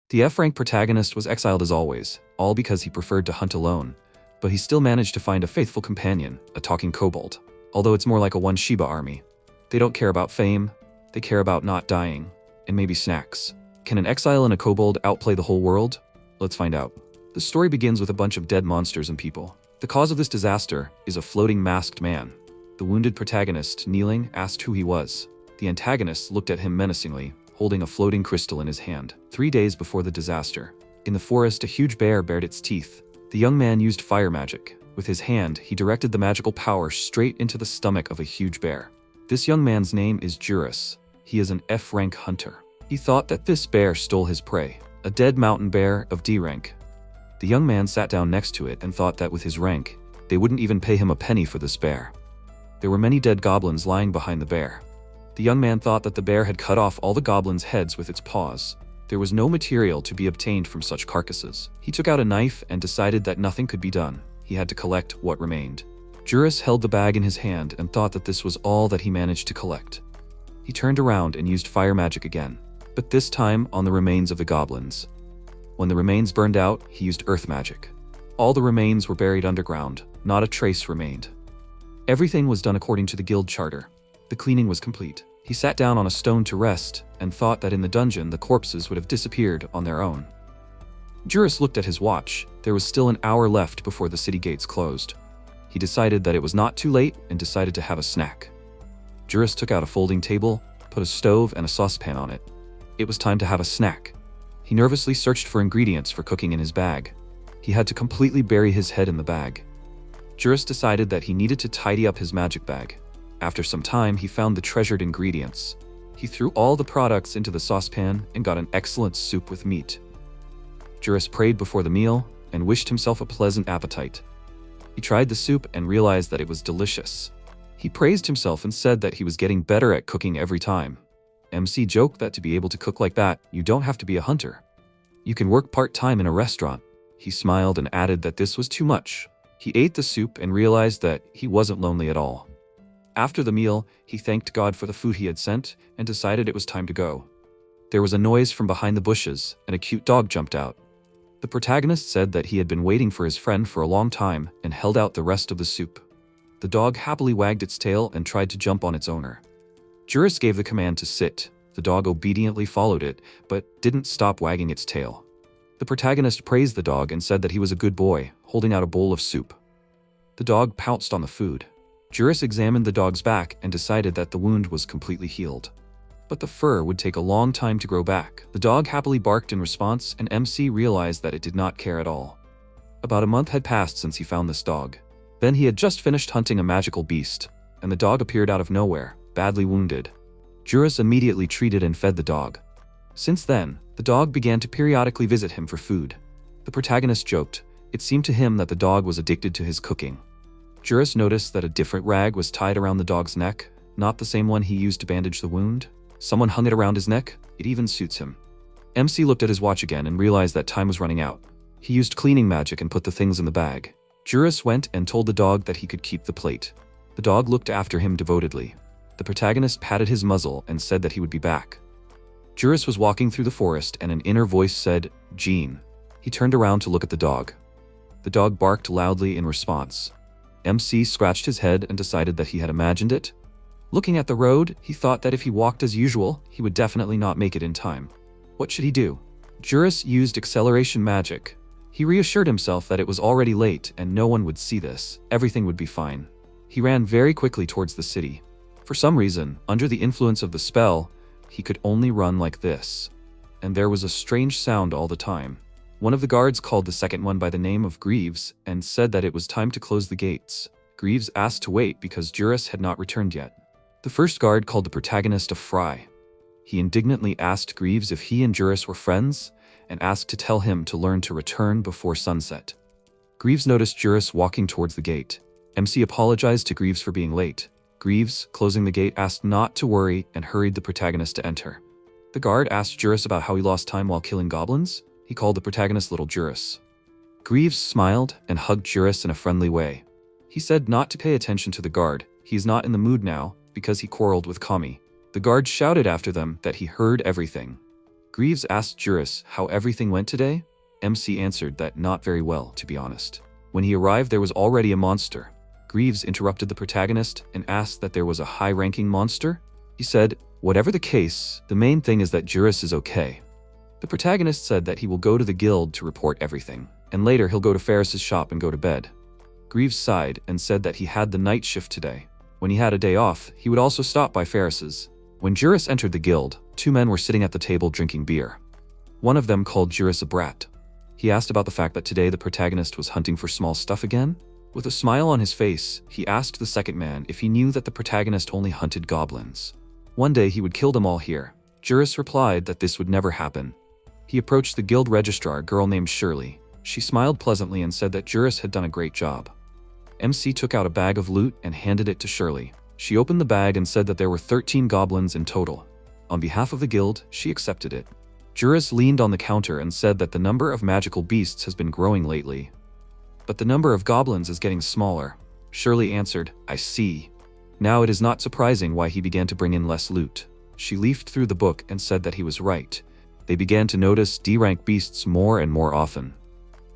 The F-rank protagonist was exiled as always, all because he preferred to hunt alone, but he still managed to find a faithful companion, a talking kobold. Although it's more like a one Shiba army. They don't care about fame, they care about not dying, and maybe snacks. Can an exile and a kobold outplay the whole world? Let's find out. The story begins with a bunch of dead monsters and people. The cause of this disaster is a floating masked man. The wounded protagonist, kneeling, asked who he was. The antagonist looked at him menacingly, holding a floating crystal in his hand. 3 days before the disaster, in the forest, a huge bear bared its teeth. The young man used fire magic. With his hand, he directed the magical power straight into the stomach of a huge bear. This young man's name is Jurus. He is an F-rank hunter. He thought that this bear stole his prey, a dead mountain bear of D rank. The young man sat down next to it and thought that with his rank, they wouldn't even pay him a penny for this bear. There were many dead goblins lying behind the bear. The young man thought that the bear had cut off all the goblins' heads with its paws. There was no material to be obtained from such carcasses. He took out a knife and decided that nothing could be done. He had to collect what remained. Jurus held the bag in his hand and thought that this was all that he managed to collect. He turned around and used fire magic again, but this time on the remains of the goblins. When the remains burned out, he used earth magic. All the remains were buried underground. Not a trace remained. Everything was done according to the guild charter. The cleaning was complete. He sat down on a stone to rest and thought that in the dungeon the corpses would have disappeared on their own. Jurus looked at his watch. There was still an hour left before the city gates closed. He decided that it was not too late and decided to have a snack. Jurus took out a folding table, put a stove and a saucepan on it. It was time to have a snack. He nervously searched for ingredients for cooking in his bag. He had to completely bury his head in the bag. Jurus decided that he needed to tidy up his magic bag. After some time, he found the treasured ingredients. He threw all the products into the saucepan and got an excellent soup with meat. Jurus prayed before the meal and wished himself a pleasant appetite. He tried the soup and realized that it was delicious. He praised himself and said that he was getting better at cooking every time. MC joked that to be able to cook like that, you don't have to be a hunter. You can work part-time in a restaurant. He smiled and added that this was too much. He ate the soup and realized that he wasn't lonely at all. After the meal, he thanked God for the food he had sent and decided it was time to go. There was a noise from behind the bushes and a cute dog jumped out. The protagonist said that he had been waiting for his friend for a long time and held out the rest of the soup. The dog happily wagged its tail and tried to jump on its owner. Jurus gave the command to sit. The dog obediently followed it, but didn't stop wagging its tail. The protagonist praised the dog and said that he was a good boy, holding out a bowl of soup. The dog pounced on the food. Jurus examined the dog's back and decided that the wound was completely healed. But the fur would take a long time to grow back. The dog happily barked in response, and MC realized that it did not care at all. About a month had passed since he found this dog. Then he had just finished hunting a magical beast, and the dog appeared out of nowhere, badly wounded. Jurus immediately treated and fed the dog. Since then, the dog began to periodically visit him for food. The protagonist joked. It seemed to him that the dog was addicted to his cooking. Jurus noticed that a different rag was tied around the dog's neck, not the same one he used to bandage the wound. Someone hung it around his neck. It even suits him. MC looked at his watch again and realized that time was running out. He used cleaning magic and put the things in the bag. Jurus went and told the dog that he could keep the plate. The dog looked after him devotedly. The protagonist patted his muzzle and said that he would be back. Jurus was walking through the forest and an inner voice said, "Jean." He turned around to look at the dog. The dog barked loudly in response. MC scratched his head and decided that he had imagined it. Looking at the road, he thought that if he walked as usual, he would definitely not make it in time. What should he do? Jurus used acceleration magic. He reassured himself that it was already late and no one would see this. Everything would be fine. He ran very quickly towards the city. For some reason, under the influence of the spell, he could only run like this. And there was a strange sound all the time. One of the guards called the second one by the name of Greaves and said that it was time to close the gates. Greaves asked to wait because Jurus had not returned yet. The first guard called the protagonist a fry. He indignantly asked Greaves if he and Jurus were friends and asked to tell him to learn to return before sunset. Greaves noticed Jurus walking towards the gate. MC apologized to Greaves for being late. Greaves, closing the gate, asked not to worry and hurried the protagonist to enter. The guard asked Jurus about how he lost time while killing goblins. He called the protagonist Little Jurus. Greaves smiled and hugged Jurus in a friendly way. He said not to pay attention to the guard. He is not in the mood now because he quarreled with Kami. The guard shouted after them that he heard everything. Greaves asked Jurus how everything went today. MC answered that not very well, to be honest. When he arrived, there was already a monster. Greaves interrupted the protagonist and asked that there was a high-ranking monster. He said, whatever the case, the main thing is that Jurus is okay. The protagonist said that he will go to the guild to report everything, and later he'll go to Ferris's shop and go to bed. Greaves sighed and said that he had the night shift today. When he had a day off, he would also stop by Ferris's. When Jurus entered the guild, two men were sitting at the table drinking beer. One of them called Jurus a brat. He asked about the fact that today the protagonist was hunting for small stuff again. With a smile on his face, he asked the second man if he knew that the protagonist only hunted goblins. One day he would kill them all here. Jurus replied that this would never happen. He approached the guild registrar, a girl named Shirley. She smiled pleasantly and said that Jurus had done a great job. MC took out a bag of loot and handed it to Shirley. She opened the bag and said that there were 13 goblins in total. On behalf of the guild, she accepted it. Jurus leaned on the counter and said that the number of magical beasts has been growing lately, but the number of goblins is getting smaller. Shirley answered, I see. Now it is not surprising why he began to bring in less loot. She leafed through the book and said that he was right. They began to notice D-rank beasts more and more often.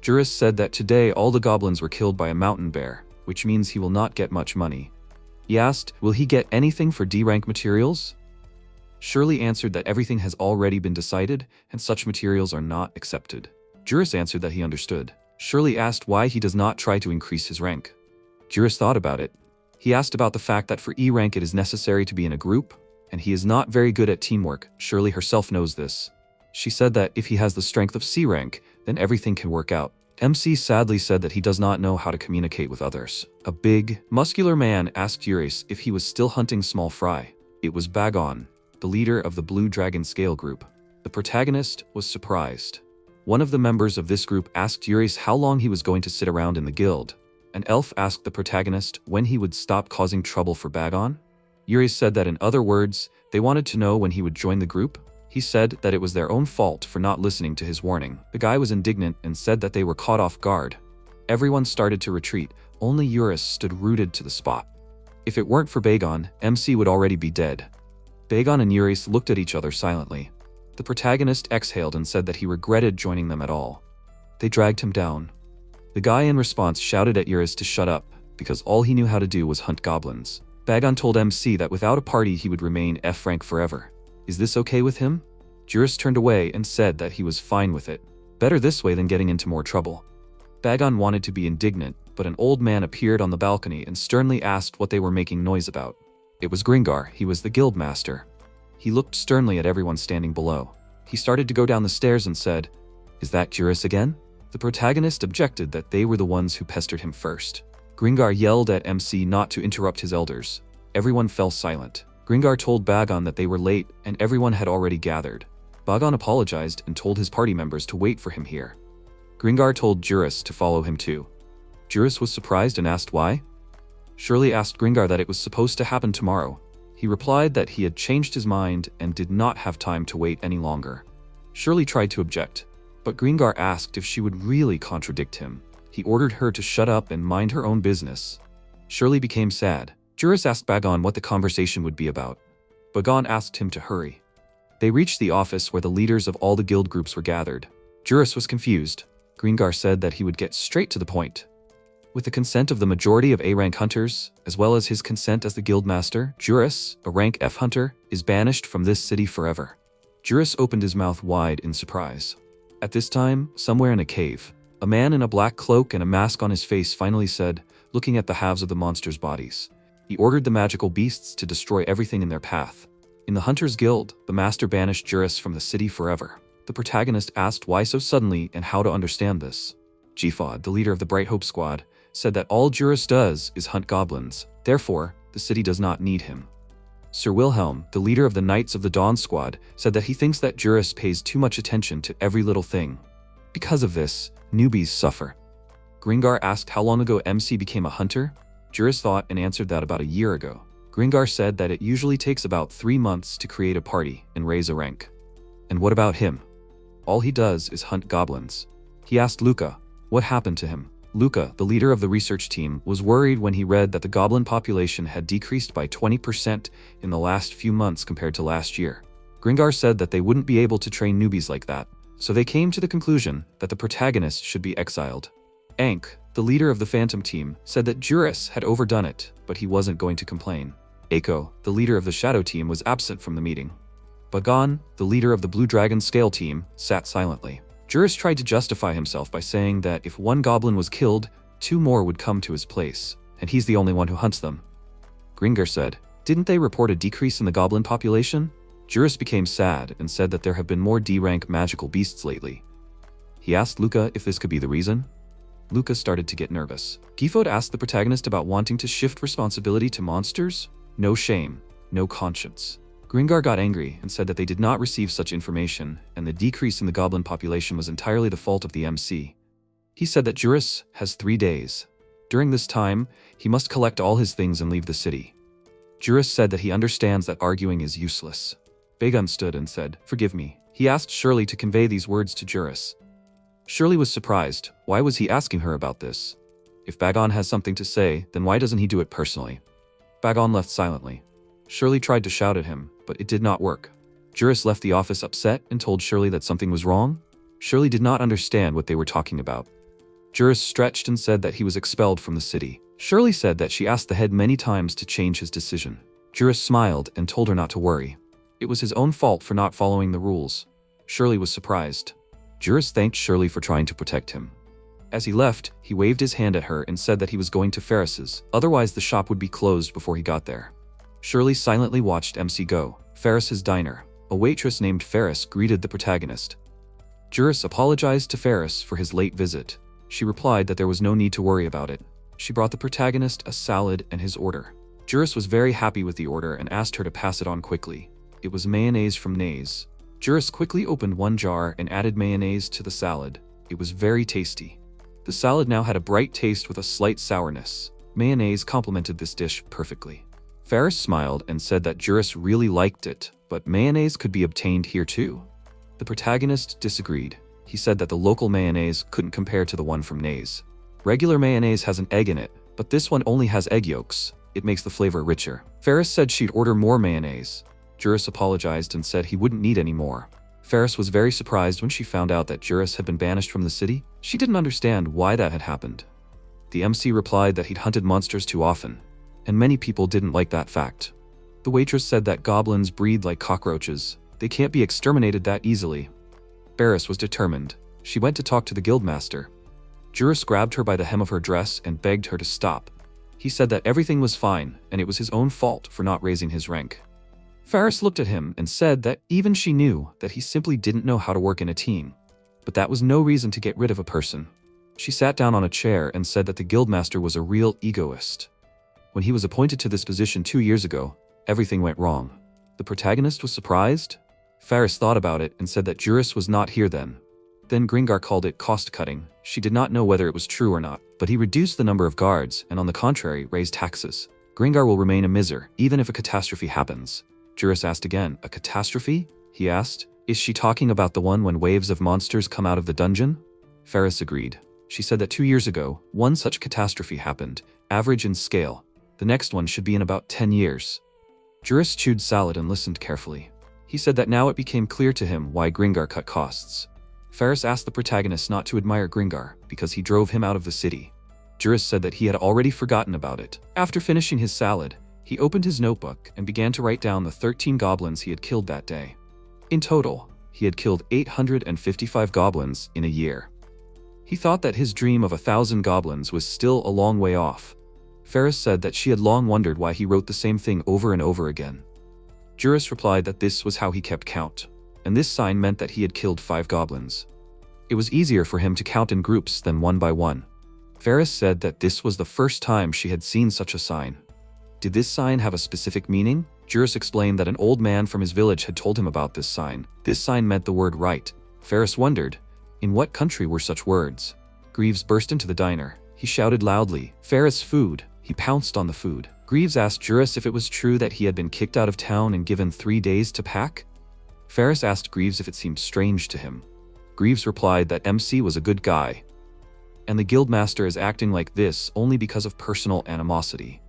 Jurus said that today all the goblins were killed by a mountain bear, which means he will not get much money. He asked, will he get anything for D-rank materials? Shirley answered that everything has already been decided and such materials are not accepted. Jurus answered that he understood. Shirley asked why he does not try to increase his rank. Jurus thought about it. He asked about the fact that for E rank it is necessary to be in a group, and he is not very good at teamwork. Shirley herself knows this. She said that if he has the strength of C rank, then everything can work out. MC sadly said that he does not know how to communicate with others. A big, muscular man asked Jurus if he was still hunting small fry. It was Bagon, the leader of the Blue Dragon Scale group. The protagonist was surprised. One of the members of this group asked Jurus how long he was going to sit around in the guild. An elf asked the protagonist when he would stop causing trouble for Bagon. Jurus said that in other words, they wanted to know when he would join the group. He said that it was their own fault for not listening to his warning. The guy was indignant and said that they were caught off guard. Everyone started to retreat. Only Jurus stood rooted to the spot. If it weren't for Bagon, MC would already be dead. Bagon and Jurus looked at each other silently. The protagonist exhaled and said that he regretted joining them at all. They dragged him down. The guy in response shouted at Jurus to shut up, because all he knew how to do was hunt goblins. Bagon told MC that without a party he would remain F rank forever. Is this okay with him? Jurus turned away and said that he was fine with it. Better this way than getting into more trouble. Bagon wanted to be indignant, but an old man appeared on the balcony and sternly asked what they were making noise about. It was Gringar. He was the guild master. He looked sternly at everyone standing below. He started to go down the stairs and said, Is that Jurus again? The protagonist objected that they were the ones who pestered him first. Gringar yelled at MC not to interrupt his elders. Everyone fell silent. Gringar told Bagon that they were late and everyone had already gathered. Bagon apologized and told his party members to wait for him here. Gringar told Jurus to follow him too. Jurus was surprised and asked why. Shirley asked Gringar that it was supposed to happen tomorrow. He replied that he had changed his mind and did not have time to wait any longer. Shirley tried to object, but Gringar asked if she would really contradict him. He ordered her to shut up and mind her own business. Shirley became sad. Jurus asked Bagon what the conversation would be about. Bagon asked him to hurry. They reached the office where the leaders of all the guild groups were gathered. Jurus was confused. Gringar said that he would get straight to the point. With the consent of the majority of A-rank hunters, as well as his consent as the guild master, Jurus, a rank F hunter, is banished from this city forever. Jurus opened his mouth wide in surprise. At this time, somewhere in a cave, a man in a black cloak and a mask on his face finally said, looking at the halves of the monsters' bodies. He ordered the magical beasts to destroy everything in their path. In the Hunters Guild, the master banished Jurus from the city forever. The protagonist asked why so suddenly and how to understand this. Gfod, the leader of the Bright Hope Squad, said that all Jurus does is hunt goblins. Therefore, the city does not need him. Sir Wilhelm, the leader of the Knights of the Dawn Squad, said that he thinks that Jurus pays too much attention to every little thing. Because of this, newbies suffer. Gringar asked how long ago MC became a hunter. Jurus thought and answered that about a year ago. Gringar said that it usually takes about 3 months to create a party and raise a rank. And what about him? All he does is hunt goblins. He asked Luca what happened to him. Luca, the leader of the research team, was worried when he read that the goblin population had decreased by 20% in the last few months compared to last year. Gringar said that they wouldn't be able to train newbies like that, so they came to the conclusion that the protagonist should be exiled. Ankh, the leader of the Phantom team, said that Jurus had overdone it, but he wasn't going to complain. Eiko, the leader of the Shadow team, was absent from the meeting. Bagon, the leader of the Blue Dragon Scale team, sat silently. Jurus tried to justify himself by saying that if one goblin was killed, 2 more would come to his place, and he's the only one who hunts them. Gringar said, "Didn't they report a decrease in the goblin population?" Jurus became sad and said that there have been more D-rank magical beasts lately. He asked Luca if this could be the reason. Luca started to get nervous. Gifod asked the protagonist about wanting to shift responsibility to monsters. No shame, no conscience. Gringar got angry and said that they did not receive such information, and the decrease in the goblin population was entirely the fault of the MC. He said that Jurus has 3 days. During this time, he must collect all his things and leave the city. Jurus said that he understands that arguing is useless. Bagon stood and said, "Forgive me." He asked Shirley to convey these words to Jurus. Shirley was surprised. Why was he asking her about this? If Bagon has something to say, then why doesn't he do it personally? Bagon left silently. Shirley tried to shout at him, but it did not work. Jurus left the office upset and told Shirley that something was wrong. Shirley did not understand what they were talking about. Jurus stretched and said that he was expelled from the city. Shirley said that she asked the head many times to change his decision. Jurus smiled and told her not to worry. It was his own fault for not following the rules. Shirley was surprised. Jurus thanked Shirley for trying to protect him. As he left, he waved his hand at her and said that he was going to Ferris's, otherwise the shop would be closed before he got there. Shirley silently watched MC go. Ferris's diner. A waitress named Ferris greeted the protagonist. Jurus apologized to Ferris for his late visit. She replied that there was no need to worry about it. She brought the protagonist a salad and his order. Jurus was very happy with the order and asked her to pass it on quickly. It was mayonnaise from Naze. Jurus quickly opened one jar and added mayonnaise to the salad. It was very tasty. The salad now had a bright taste with a slight sourness. Mayonnaise complemented this dish perfectly. Ferris smiled and said that Jurus really liked it, but mayonnaise could be obtained here too. The protagonist disagreed. He said that the local mayonnaise couldn't compare to the one from Naze. Regular mayonnaise has an egg in it, but this one only has egg yolks. It makes the flavor richer. Ferris said she'd order more mayonnaise. Jurus apologized and said he wouldn't need any more. Ferris was very surprised when she found out that Jurus had been banished from the city. She didn't understand why that had happened. The MC replied that he'd hunted monsters too often, and many people didn't like that fact. The waitress said that goblins breed like cockroaches. They can't be exterminated that easily. Barris was determined. She went to talk to the guildmaster. Jurus grabbed her by the hem of her dress and begged her to stop. He said that everything was fine, and it was his own fault for not raising his rank. Ferris looked at him and said that even she knew that he simply didn't know how to work in a team. But that was no reason to get rid of a person. She sat down on a chair and said that the guildmaster was a real egoist. When he was appointed to this position 2 years ago, everything went wrong. The protagonist was surprised. Ferris thought about it and said that Jurus was not here then. Then Gringar called it cost-cutting. She did not know whether it was true or not, but he reduced the number of guards and on the contrary raised taxes. Gringar will remain a miser, even if a catastrophe happens. Jurus asked again, "A catastrophe?" He asked. "Is she talking about the one when waves of monsters come out of the dungeon?" Ferris agreed. She said that 2 years ago, one such catastrophe happened, average in scale. The next one should be in about 10 years. Jurus chewed salad and listened carefully. He said that now it became clear to him why Gringar cut costs. Ferris asked the protagonist not to admire Gringar because he drove him out of the city. Jurus said that he had already forgotten about it. After finishing his salad, he opened his notebook and began to write down the 13 goblins he had killed that day. In total, he had killed 855 goblins in a year. He thought that his dream of 1,000 goblins was still a long way off. Ferris said that she had long wondered why he wrote the same thing over and over again. Jurus replied that this was how he kept count, and this sign meant that he had killed 5 goblins. It was easier for him to count in groups than one by one. Ferris said that this was the first time she had seen such a sign. Did this sign have a specific meaning? Jurus explained that an old man from his village had told him about this sign. This sign meant the word right. Ferris wondered, in what country were such words? Greaves burst into the diner. He shouted loudly, "Ferris, food!" He pounced on the food. Greaves asked Jurus if it was true that he had been kicked out of town and given 3 days to pack. Ferris asked Greaves if it seemed strange to him. Greaves replied that MC was a good guy, and the guildmaster is acting like this only because of personal animosity.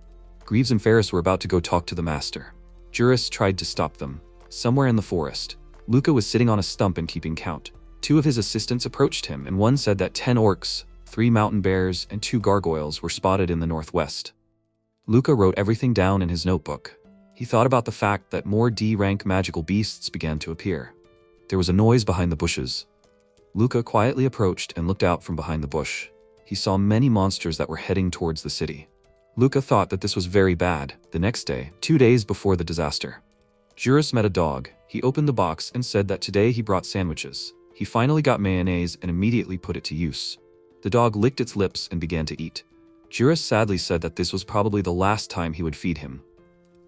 Greaves and Ferris were about to go talk to the master. Jurus tried to stop them. Somewhere in the forest, Luca was sitting on a stump and keeping count. 2 of his assistants approached him, and one said that 10 orcs, 3 mountain bears, and 2 gargoyles were spotted in the northwest. Luca wrote everything down in his notebook. He thought about the fact that more D-rank magical beasts began to appear. There was a noise behind the bushes. Luca quietly approached and looked out from behind the bush. He saw many monsters that were heading towards the city. Luca thought that this was very bad. The next day, 2 days before the disaster, Jurus met a dog. He opened the box and said that today he brought sandwiches. He finally got mayonnaise and immediately put it to use. The dog licked its lips and began to eat. Jurus sadly said that this was probably the last time he would feed him.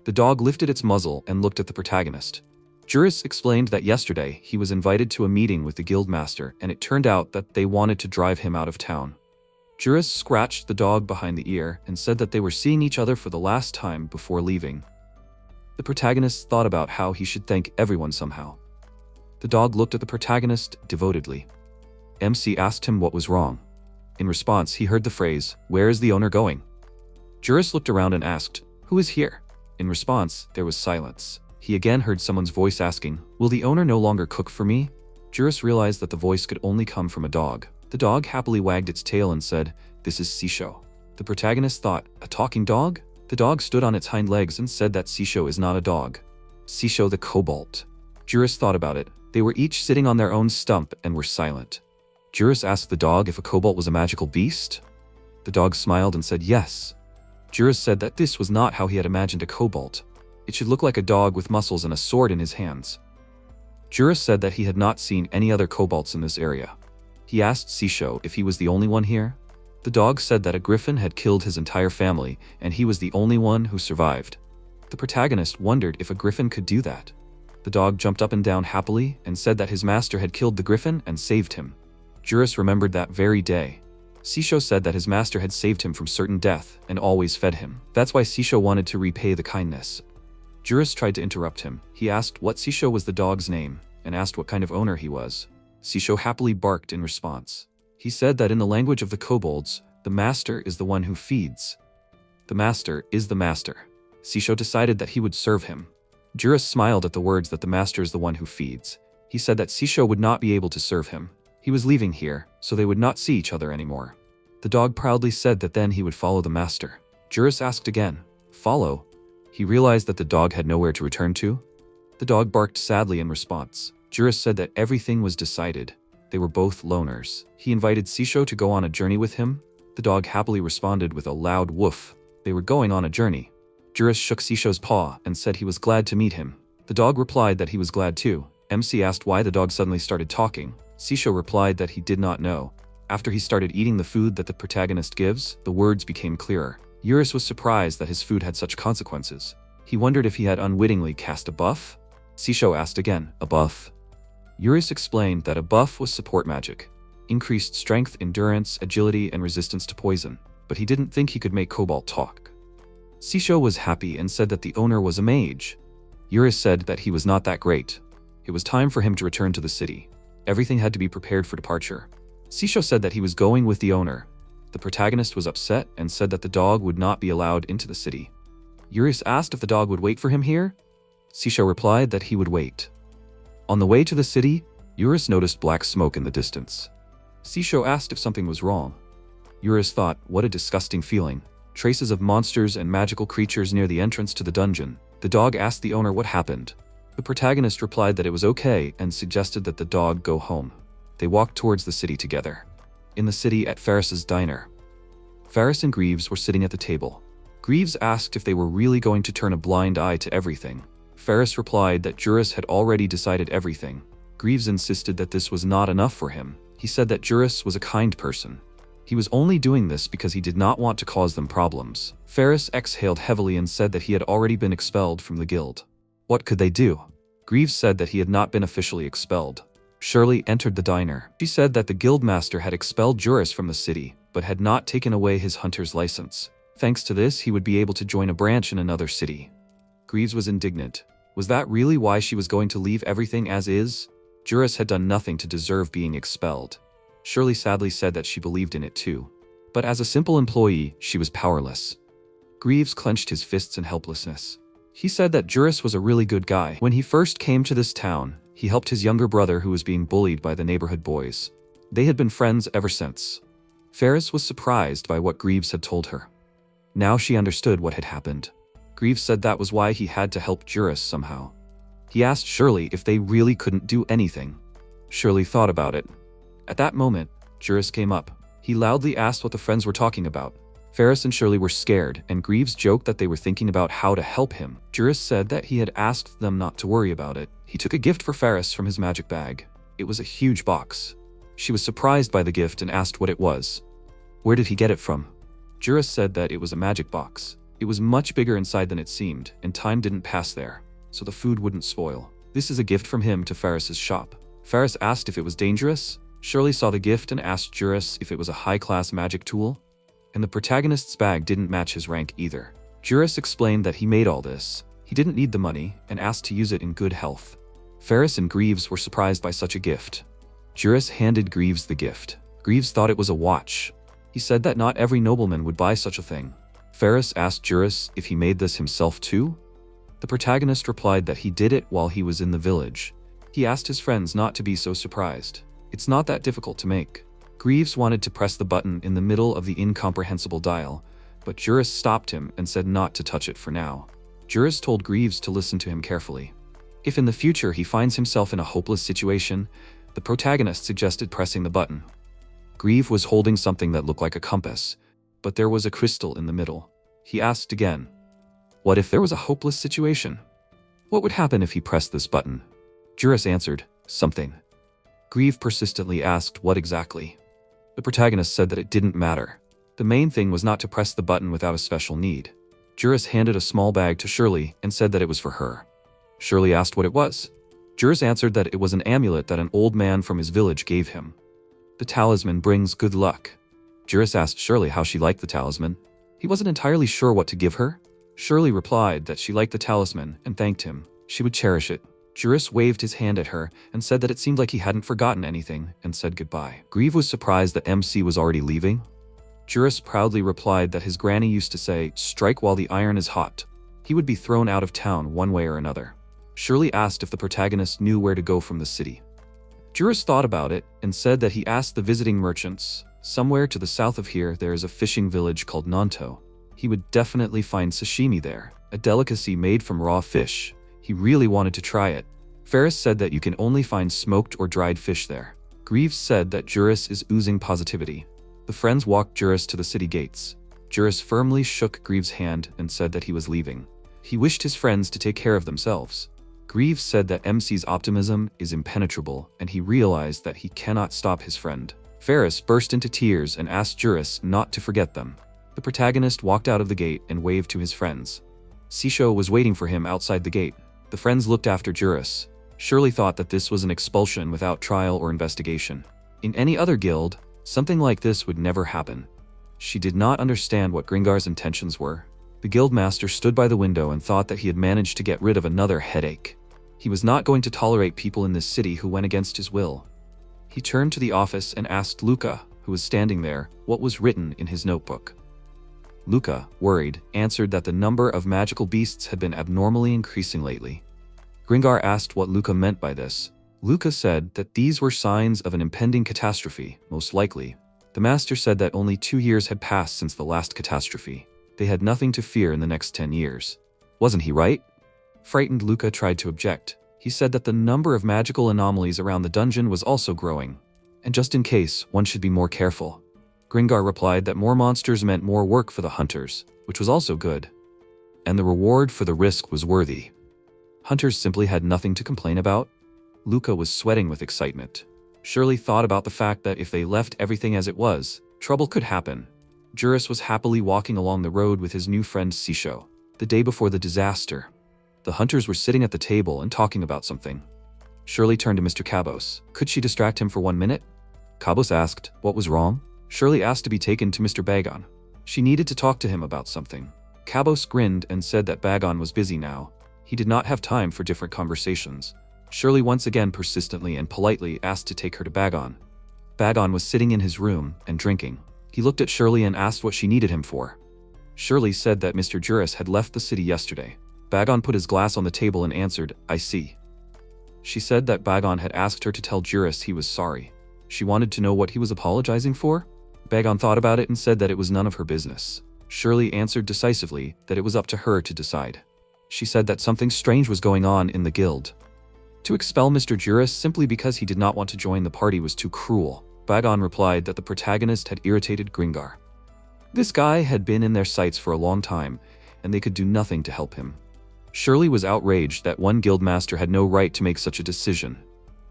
The dog lifted its muzzle and looked at the protagonist. Jurus explained that yesterday he was invited to a meeting with the guildmaster, and it turned out that they wanted to drive him out of town. Jurus scratched the dog behind the ear and said that they were seeing each other for the last time before leaving. The protagonist thought about how he should thank everyone somehow. The dog looked at the protagonist devotedly. MC asked him what was wrong. In response, he heard the phrase, "Where is the owner going?" Jurus looked around and asked, "Who is here?" In response, there was silence. He again heard someone's voice asking, "Will the owner no longer cook for me?" Jurus realized that the voice could only come from a dog. The dog happily wagged its tail and said, "This is Sisho." The protagonist thought, "A talking dog?" The dog stood on its hind legs and said that Sisho is not a dog. Sisho the cobalt. Jurus thought about it. They were each sitting on their own stump and were silent. Jurus asked the dog if a cobalt was a magical beast. The dog smiled and said yes. Jurus said that this was not how he had imagined a cobalt. It should look like a dog with muscles and a sword in his hands. Jurus said that he had not seen any other cobalts in this area. He asked Sisho if he was the only one here. The dog said that a griffin had killed his entire family, and he was the only one who survived. The protagonist wondered if a griffin could do that. The dog jumped up and down happily and said that his master had killed the griffin and saved him. Jurus remembered that very day. Sisho said that his master had saved him from certain death and always fed him. That's why Sisho wanted to repay the kindness. Jurus tried to interrupt him. He asked what Sisho was the dog's name and asked what kind of owner he was. Sisho happily barked in response. He said that in the language of the kobolds, the master is the one who feeds. The master is the master. Sisho decided that he would serve him. Jurus smiled at the words that the master is the one who feeds. He said that Sisho would not be able to serve him. He was leaving here, so they would not see each other anymore. The dog proudly said that then he would follow the master. Jurus asked again, "Follow?" He realized that the dog had nowhere to return to. The dog barked sadly in response. Jurus said that everything was decided. They were both loners. He invited Sisho to go on a journey with him. The dog happily responded with a loud woof. They were going on a journey. Jurus shook Sisho's paw and said he was glad to meet him. The dog replied that he was glad too. MC asked why the dog suddenly started talking. Sisho replied that he did not know. After he started eating the food that the protagonist gives, the words became clearer. Jurus was surprised that his food had such consequences. He wondered if he had unwittingly cast a buff. Sisho asked again, "A buff?" Jurus explained that a buff was support magic. Increased strength, endurance, agility, and resistance to poison. But he didn't think he could make Cobalt talk. Sisho was happy and said that the owner was a mage. Jurus said that he was not that great. It was time for him to return to the city. Everything had to be prepared for departure. Sisho said that he was going with the owner. The protagonist was upset and said that the dog would not be allowed into the city. Jurus asked if the dog would wait for him here. Sisho replied that he would wait. On the way to the city, Jurus noticed black smoke in the distance. Sisho asked if something was wrong. Jurus thought, what a disgusting feeling. Traces of monsters and magical creatures near the entrance to the dungeon. The dog asked the owner what happened. The protagonist replied that it was okay and suggested that the dog go home. They walked towards the city together. In the city at Ferris's diner, Ferris and Greaves were sitting at the table. Greaves asked if they were really going to turn a blind eye to everything. Ferris replied that Jurus had already decided everything. Greaves insisted that this was not enough for him. He said that Jurus was a kind person. He was only doing this because he did not want to cause them problems. Ferris exhaled heavily and said that he had already been expelled from the guild. What could they do? Greaves said that he had not been officially expelled. Shirley entered the diner. She said that the guildmaster had expelled Jurus from the city, but had not taken away his hunter's license. Thanks to this, he would be able to join a branch in another city. Greaves was indignant. Was that really why she was going to leave everything as is? Jurus had done nothing to deserve being expelled. Shirley sadly said that she believed in it too. But as a simple employee, she was powerless. Greaves clenched his fists in helplessness. He said that Jurus was a really good guy. When he first came to this town, he helped his younger brother who was being bullied by the neighborhood boys. They had been friends ever since. Ferris was surprised by what Greaves had told her. Now she understood what had happened. Greaves said that was why he had to help Jurus somehow. He asked Shirley if they really couldn't do anything. Shirley thought about it. At that moment, Jurus came up. He loudly asked what the friends were talking about. Ferris and Shirley were scared, and Greaves joked that they were thinking about how to help him. Jurus said that he had asked them not to worry about it. He took a gift for Ferris from his magic bag. It was a huge box. She was surprised by the gift and asked what it was. Where did he get it from? Jurus said that it was a magic box. It was much bigger inside than it seemed, and time didn't pass there, so the food wouldn't spoil. This is a gift from him to Ferris's shop. Ferris asked if it was dangerous. Shirley saw the gift and asked Jurus if it was a high-class magic tool. And the protagonist's bag didn't match his rank either. Jurus explained that he made all this. He didn't need the money and asked to use it in good health. Ferris and Greaves were surprised by such a gift. Jurus handed Greaves the gift. Greaves thought it was a watch. He said that not every nobleman would buy such a thing. Ferris asked Jurus if he made this himself too. The protagonist replied that he did it while he was in the village. He asked his friends not to be so surprised. It's not that difficult to make. Greaves wanted to press the button in the middle of the incomprehensible dial, but Jurus stopped him and said not to touch it for now. Jurus told Greaves to listen to him carefully. If in the future he finds himself in a hopeless situation, the protagonist suggested pressing the button. Greaves was holding something that looked like a compass, but there was a crystal in the middle. He asked again, what if there was a hopeless situation? What would happen if he pressed this button? Jurus answered, something. Greaves persistently asked what exactly. The protagonist said that it didn't matter. The main thing was not to press the button without a special need. Jurus handed a small bag to Shirley and said that it was for her. Shirley asked what it was. Jurus answered that it was an amulet that an old man from his village gave him. The talisman brings good luck. Jurus asked Shirley how she liked the talisman. He wasn't entirely sure what to give her. Shirley replied that she liked the talisman and thanked him. She would cherish it. Jurus waved his hand at her and said that it seemed like he hadn't forgotten anything and said goodbye. Greaves was surprised that MC was already leaving. Jurus proudly replied that his granny used to say, strike while the iron is hot. He would be thrown out of town one way or another. Shirley asked if the protagonist knew where to go from the city. Jurus thought about it and said that he asked the visiting merchants, somewhere to the south of here there is a fishing village called Nanto. He would definitely find sashimi there, a delicacy made from raw fish. He really wanted to try it. Ferris said that you can only find smoked or dried fish there. Greaves said that Jurus is oozing positivity. The friends walked Jurus to the city gates. Jurus firmly shook Greaves' hand and said that he was leaving. He wished his friends to take care of themselves. Greaves said that MC's optimism is impenetrable and he realized that he cannot stop his friend. Ferris burst into tears and asked Jurus not to forget them. The protagonist walked out of the gate and waved to his friends. Sisho was waiting for him outside the gate. The friends looked after Jurus. Shirley thought that this was an expulsion without trial or investigation. In any other guild, something like this would never happen. She did not understand what Gringar's intentions were. The guildmaster stood by the window and thought that he had managed to get rid of another headache. He was not going to tolerate people in this city who went against his will. He turned to the office and asked Luca, who was standing there, what was written in his notebook. Luca, worried, answered that the number of magical beasts had been abnormally increasing lately. Gringar asked what Luca meant by this. Luca said that these were signs of an impending catastrophe, most likely. The master said that only 2 years had passed since the last catastrophe. They had nothing to fear in the next 10 years. Wasn't he right? Frightened, Luca tried to object. He said that the number of magical anomalies around the dungeon was also growing. And just in case, one should be more careful. Gringar replied that more monsters meant more work for the hunters, which was also good. And the reward for the risk was worthy. Hunters simply had nothing to complain about. Luca was sweating with excitement. Shirley thought about the fact that if they left everything as it was, trouble could happen. Jurus was happily walking along the road with his new friend Sisho. The day before the disaster, the hunters were sitting at the table and talking about something. Shirley turned to Mr. Cabos. Could she distract him for 1 minute? Cabos asked, what was wrong? Shirley asked to be taken to Mr. Bagon. She needed to talk to him about something. Cabos grinned and said that Bagon was busy now. He did not have time for different conversations. Shirley once again persistently and politely asked to take her to Bagon. Bagon was sitting in his room and drinking. He looked at Shirley and asked what she needed him for. Shirley said that Mr. Jurus had left the city yesterday. Bagon put his glass on the table and answered, "I see." She said that Bagon had asked her to tell Jurus he was sorry. She wanted to know what he was apologizing for. Bagon thought about it and said that it was none of her business. Shirley answered decisively that it was up to her to decide. She said that something strange was going on in the guild. To expel Mr. Jurus simply because he did not want to join the party was too cruel. Bagon replied that the protagonist had irritated Gringar. This guy had been in their sights for a long time, and they could do nothing to help him. Shirley was outraged that one guildmaster had no right to make such a decision.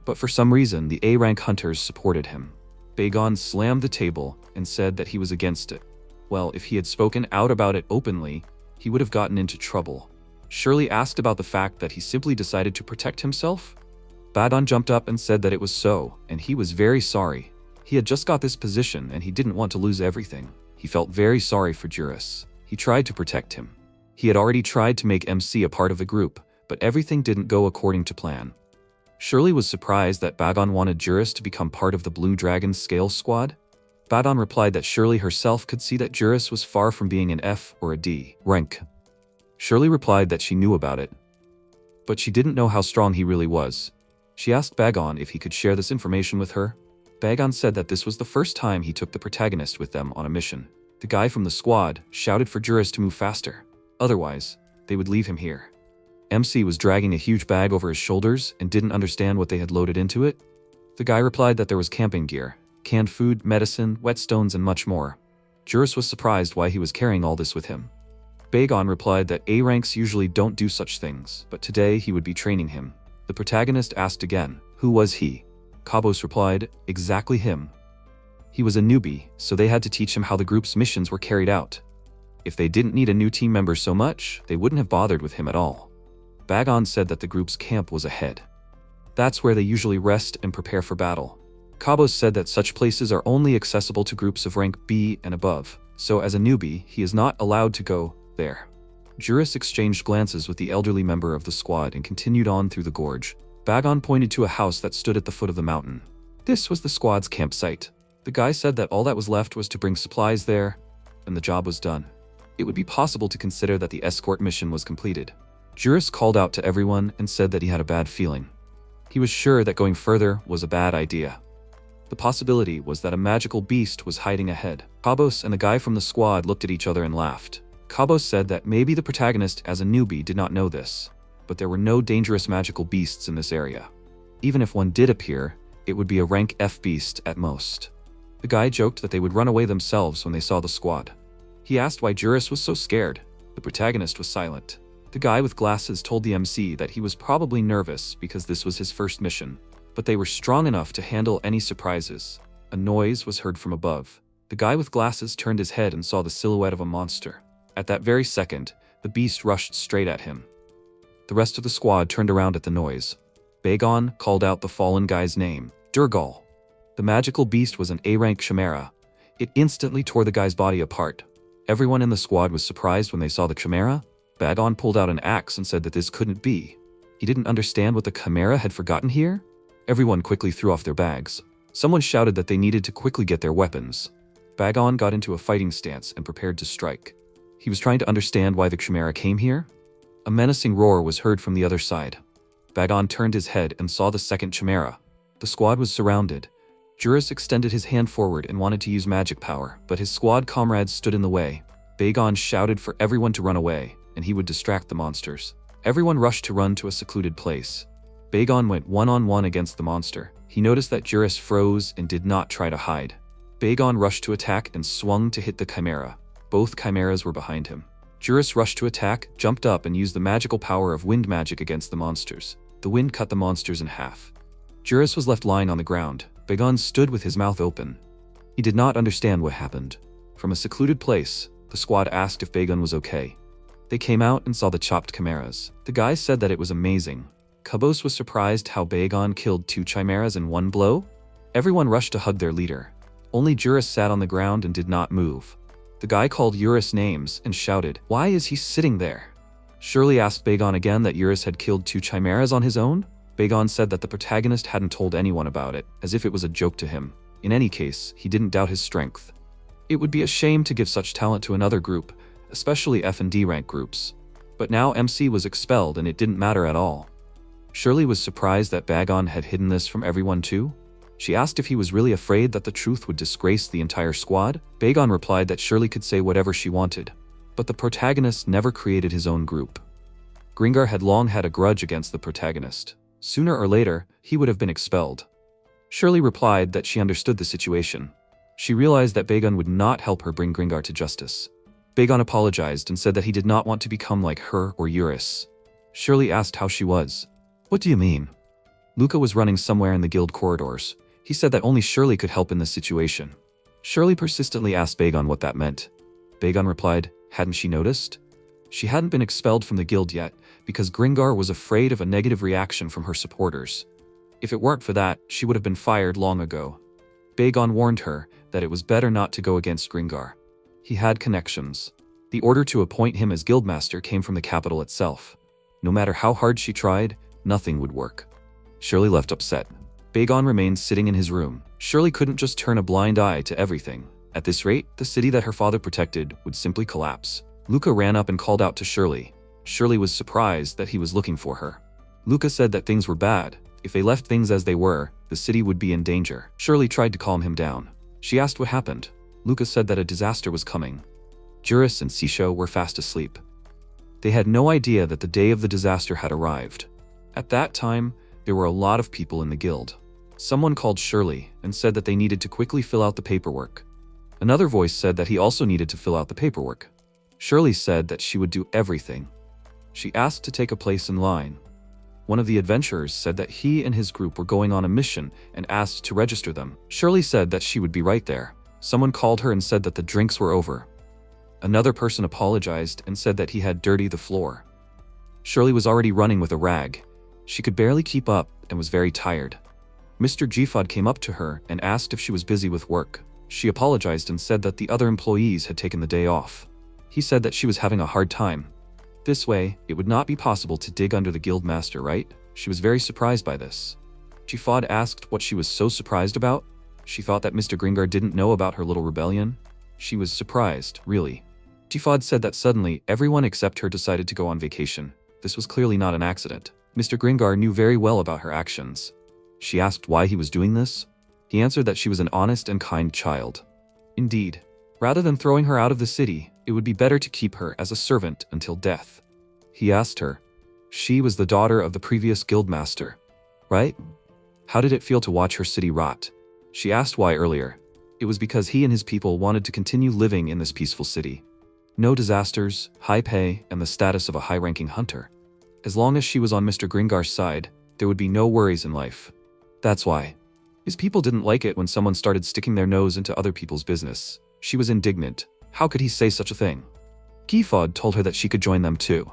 But for some reason, the A-rank hunters supported him. Bagon slammed the table and said that he was against it. Well, if he had spoken out about it openly, he would have gotten into trouble. Shirley asked about the fact that he simply decided to protect himself. Bagon jumped up and said that it was so, and he was very sorry. He had just got this position and he didn't want to lose everything. He felt very sorry for Jurus. He tried to protect him. He had already tried to make MC a part of the group, but everything didn't go according to plan. Shirley was surprised that Bagon wanted Jurus to become part of the Blue Dragon Scale Squad. Bagon replied that Shirley herself could see that Jurus was far from being an F or a D rank. Shirley replied that she knew about it, but she didn't know how strong he really was. She asked Bagon if he could share this information with her. Bagon said that this was the first time he took the protagonist with them on a mission. The guy from the squad shouted for Jurus to move faster. Otherwise, they would leave him here. MC was dragging a huge bag over his shoulders and didn't understand what they had loaded into it. The guy replied that there was camping gear, canned food, medicine, whetstones, and much more. Jurus was surprised why he was carrying all this with him. Bagon replied that A ranks usually don't do such things, but today he would be training him. The protagonist asked again, who was he? Kabos replied, exactly him. He was a newbie, so they had to teach him how the group's missions were carried out. If they didn't need a new team member so much, they wouldn't have bothered with him at all. Bagon said that the group's camp was ahead. That's where they usually rest and prepare for battle. Kabos said that such places are only accessible to groups of rank B and above, so as a newbie, he is not allowed to go there. Jurus exchanged glances with the elderly member of the squad and continued on through the gorge. Bagon pointed to a house that stood at the foot of the mountain. This was the squad's campsite. The guy said that all that was left was to bring supplies there, and the job was done. It would be possible to consider that the escort mission was completed. Jurus called out to everyone and said that he had a bad feeling. He was sure that going further was a bad idea. The possibility was that a magical beast was hiding ahead. Kabos and the guy from the squad looked at each other and laughed. Kabos said that maybe the protagonist as a newbie did not know this, but there were no dangerous magical beasts in this area. Even if one did appear, it would be a rank F beast at most. The guy joked that they would run away themselves when they saw the squad. He asked why Jurus was so scared. The protagonist was silent. The guy with glasses told the MC that he was probably nervous because this was his first mission, but they were strong enough to handle any surprises. A noise was heard from above. The guy with glasses turned his head and saw the silhouette of a monster. At that very second, the beast rushed straight at him. The rest of the squad turned around at the noise. Bagon called out the fallen guy's name, Durgal. The magical beast was an A-rank chimera. It instantly tore the guy's body apart. Everyone in the squad was surprised when they saw the chimera. Bagon pulled out an axe and said that this couldn't be. He didn't understand what the chimera had forgotten here. Everyone quickly threw off their bags. Someone shouted that they needed to quickly get their weapons. Bagon got into a fighting stance and prepared to strike. He was trying to understand why the chimera came here. A menacing roar was heard from the other side. Bagon turned his head and saw the second chimera. The squad was surrounded. Jurus extended his hand forward and wanted to use magic power, but his squad comrades stood in the way. Bagon shouted for everyone to run away, and he would distract the monsters. Everyone rushed to run to a secluded place. Bagon went one-on-one against the monster. He noticed that Jurus froze and did not try to hide. Bagon rushed to attack and swung to hit the chimera. Both chimeras were behind him. Jurus rushed to attack, jumped up, and used the magical power of wind magic against the monsters. The wind cut the monsters in half. Jurus was left lying on the ground. Bagon stood with his mouth open. He did not understand what happened. From a secluded place, the squad asked if Bagon was okay. They came out and saw the chopped chimeras. The guy said that it was amazing. Kabos was surprised how Bagon killed 2 chimeras in one blow. Everyone rushed to hug their leader. Only Jurus sat on the ground and did not move. The guy called Jurus names and shouted, "Why is he sitting there?" Shirley asked Bagon again that Jurus had killed 2 chimeras on his own. Bagon said that the protagonist hadn't told anyone about it, as if it was a joke to him. In any case, he didn't doubt his strength. It would be a shame to give such talent to another group, especially F and D rank groups. But now MC was expelled and it didn't matter at all. Shirley was surprised that Bagon had hidden this from everyone too. She asked if he was really afraid that the truth would disgrace the entire squad. Bagon replied that Shirley could say whatever she wanted, but the protagonist never created his own group. Gringar had long had a grudge against the protagonist. Sooner or later, he would have been expelled. Shirley replied that she understood the situation. She realized that Bagon would not help her bring Gringar to justice. Bagon apologized and said that he did not want to become like her or Jurus. Shirley asked how she was. "What do you mean?" Luca was running somewhere in the guild corridors. He said that only Shirley could help in this situation. Shirley persistently asked Bagon what that meant. Bagon replied, hadn't she noticed? She hadn't been expelled from the guild yet because Gringar was afraid of a negative reaction from her supporters. If it weren't for that, she would have been fired long ago. Bagon warned her that it was better not to go against Gringar. He had connections. The order to appoint him as guildmaster came from the capital itself. No matter how hard she tried, nothing would work. Shirley left upset. Bagon remained sitting in his room. Shirley couldn't just turn a blind eye to everything. At this rate, the city that her father protected would simply collapse. Luca ran up and called out to Shirley. Shirley was surprised that he was looking for her. Luca said that things were bad. If they left things as they were, the city would be in danger. Shirley tried to calm him down. She asked what happened. Luca said that a disaster was coming. Jurus and Sisho were fast asleep. They had no idea that the day of the disaster had arrived. At that time, there were a lot of people in the guild. Someone called Shirley and said that they needed to quickly fill out the paperwork. Another voice said that he also needed to fill out the paperwork. Shirley said that she would do everything. She asked to take a place in line. One of the adventurers said that he and his group were going on a mission and asked to register them. Shirley said that she would be right there. Someone called her and said that the drinks were over. Another person apologized and said that he had dirtied the floor. Shirley was already running with a rag. She could barely keep up and was very tired. Mr. Gfod came up to her and asked if she was busy with work. She apologized and said that the other employees had taken the day off. He said that she was having a hard time. This way, it would not be possible to dig under the guildmaster, right? She was very surprised by this. Gfod asked what she was so surprised about. She thought that Mr. Gringar didn't know about her little rebellion. She was surprised, really. Gfod said that suddenly, everyone except her decided to go on vacation. This was clearly not an accident. Mr. Gringar knew very well about her actions. She asked why he was doing this. He answered that she was an honest and kind child. Indeed, rather than throwing her out of the city, it would be better to keep her as a servant until death. He asked her. She was the daughter of the previous guildmaster, right? How did it feel to watch her city rot? She asked why earlier. It was because he and his people wanted to continue living in this peaceful city. No disasters, high pay, and the status of a high-ranking hunter. As long as she was on Mr. Gringar's side, there would be no worries in life. That's why. His people didn't like it when someone started sticking their nose into other people's business. She was indignant. How could he say such a thing? Gfod told her that she could join them too.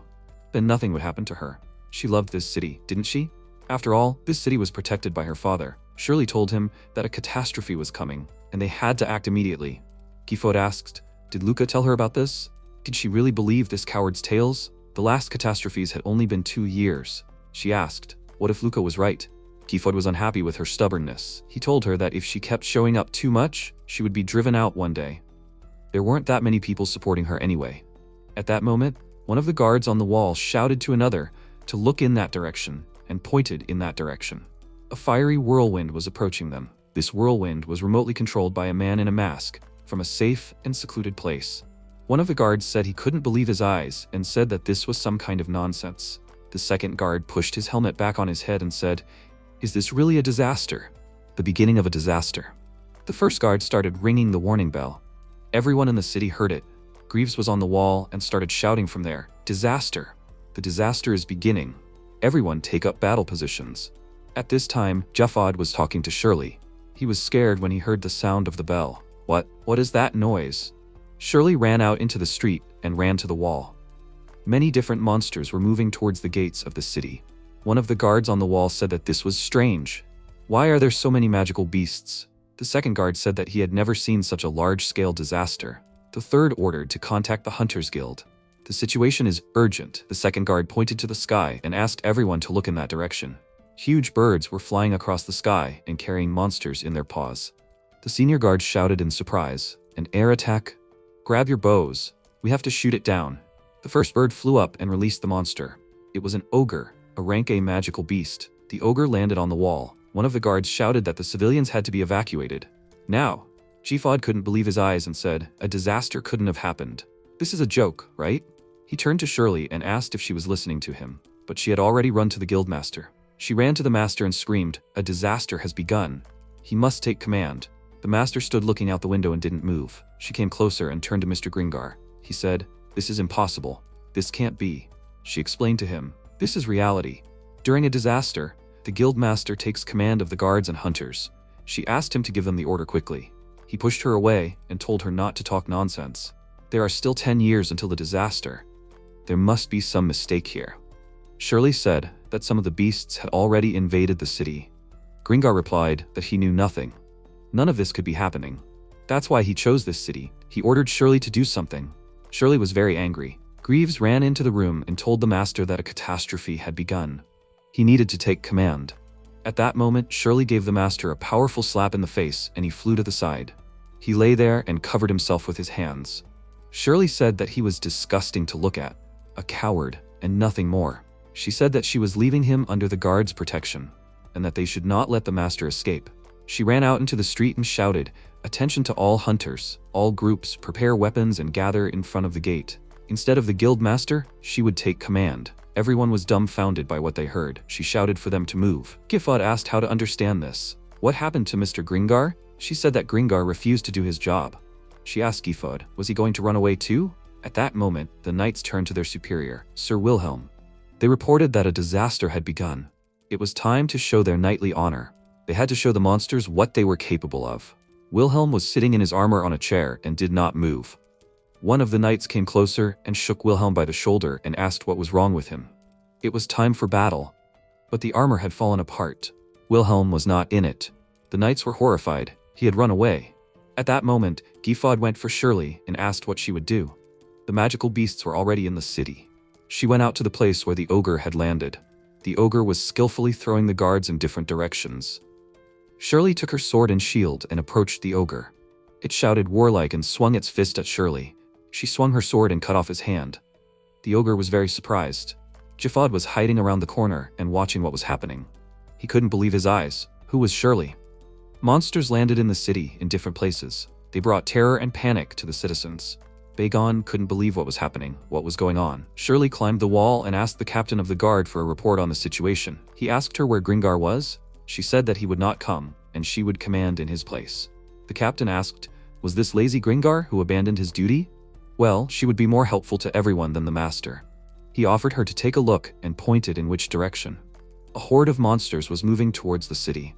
Then nothing would happen to her. She loved this city, didn't she? After all, this city was protected by her father. Shirley told him that a catastrophe was coming, and they had to act immediately. Gfod asked, did Luca tell her about this? Did she really believe this coward's tales? The last catastrophes had only been 2 years. She asked, what if Luca was right? Gfod was unhappy with her stubbornness. He told her that if she kept showing up too much, she would be driven out one day. There weren't that many people supporting her anyway. At that moment, one of the guards on the wall shouted to another to look in that direction and pointed in that direction. A fiery whirlwind was approaching them. This whirlwind was remotely controlled by a man in a mask from a safe and secluded place. One of the guards said he couldn't believe his eyes and said that this was some kind of nonsense. The second guard pushed his helmet back on his head and said, is this really a disaster? The beginning of a disaster. The first guard started ringing the warning bell. Everyone in the city heard it. Greaves was on the wall and started shouting from there, disaster! The disaster is beginning. Everyone take up battle positions. At this time, Gfod was talking to Shirley. He was scared when he heard the sound of the bell. What is that noise? Shirley ran out into the street and ran to the wall. Many different monsters were moving towards the gates of the city. One of the guards on the wall said that this was strange. Why are there so many magical beasts? The second guard said that he had never seen such a large-scale disaster. The third ordered to contact the Hunters Guild. The situation is urgent. The second guard pointed to the sky and asked everyone to look in that direction. Huge birds were flying across the sky and carrying monsters in their paws. The senior guard shouted in surprise, an air attack? Grab your bows. We have to shoot it down. The first bird flew up and released the monster. It was an ogre, a rank A magical beast. The ogre landed on the wall. One of the guards shouted that the civilians had to be evacuated. Now, Jifod couldn't believe his eyes and said, "A disaster couldn't have happened. This is a joke, right?" He turned to Shirley and asked if she was listening to him, but she had already run to the guildmaster. She ran to the master and screamed, "A disaster has begun. He must take command." The master stood looking out the window and didn't move. She came closer and turned to Mr. Gringar. He said, "This is impossible. This can't be." She explained to him, "This is reality. During a disaster, the guildmaster takes command of the guards and hunters." She asked him to give them the order quickly. He pushed her away and told her not to talk nonsense. There are still 10 years until the disaster. There must be some mistake here. Shirley said that some of the beasts had already invaded the city. Gringar replied that he knew nothing. None of this could be happening. That's why he chose this city. He ordered Shirley to do something. Shirley was very angry. Greaves ran into the room and told the master that a catastrophe had begun. He needed to take command. At that moment, Shirley gave the master a powerful slap in the face and he flew to the side. He lay there and covered himself with his hands. Shirley said that he was disgusting to look at, a coward, and nothing more. She said that she was leaving him under the guards' protection, and that they should not let the master escape. She ran out into the street and shouted, "Attention to all hunters, all groups, prepare weapons and gather in front of the gate." Instead of the guild master, she would take command. Everyone was dumbfounded by what they heard. She shouted for them to move. Gifod asked how to understand this. What happened to Mr. Gringar? She said that Gringar refused to do his job. She asked Gifod, was he going to run away too? At that moment, the knights turned to their superior, Sir Wilhelm. They reported that a disaster had begun. It was time to show their knightly honor. They had to show the monsters what they were capable of. Wilhelm was sitting in his armor on a chair and did not move. One of the knights came closer and shook Wilhelm by the shoulder and asked what was wrong with him. It was time for battle, but the armor had fallen apart. Wilhelm was not in it. The knights were horrified. He had run away. At that moment, Gifod went for Shirley and asked what she would do. The magical beasts were already in the city. She went out to the place where the ogre had landed. The ogre was skillfully throwing the guards in different directions. Shirley took her sword and shield and approached the ogre. It shouted warlike and swung its fist at Shirley. She swung her sword and cut off his hand. The ogre was very surprised. Gifod was hiding around the corner and watching what was happening. He couldn't believe his eyes. Who was Shirley? Monsters landed in the city in different places. They brought terror and panic to the citizens. Bagon couldn't believe what was happening, what was going on. Shirley climbed the wall and asked the captain of the guard for a report on the situation. He asked her where Gringar was. She said that he would not come, and she would command in his place. The captain asked, was this lazy Gringar who abandoned his duty? Well, she would be more helpful to everyone than the master. He offered her to take a look and pointed in which direction. A horde of monsters was moving towards the city.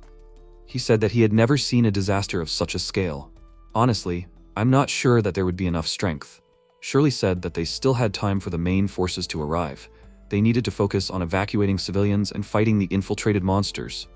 He said that he had never seen a disaster of such a scale. Honestly, I'm not sure that there would be enough strength. Shirley said that they still had time for the main forces to arrive. They needed to focus on evacuating civilians and fighting the infiltrated monsters.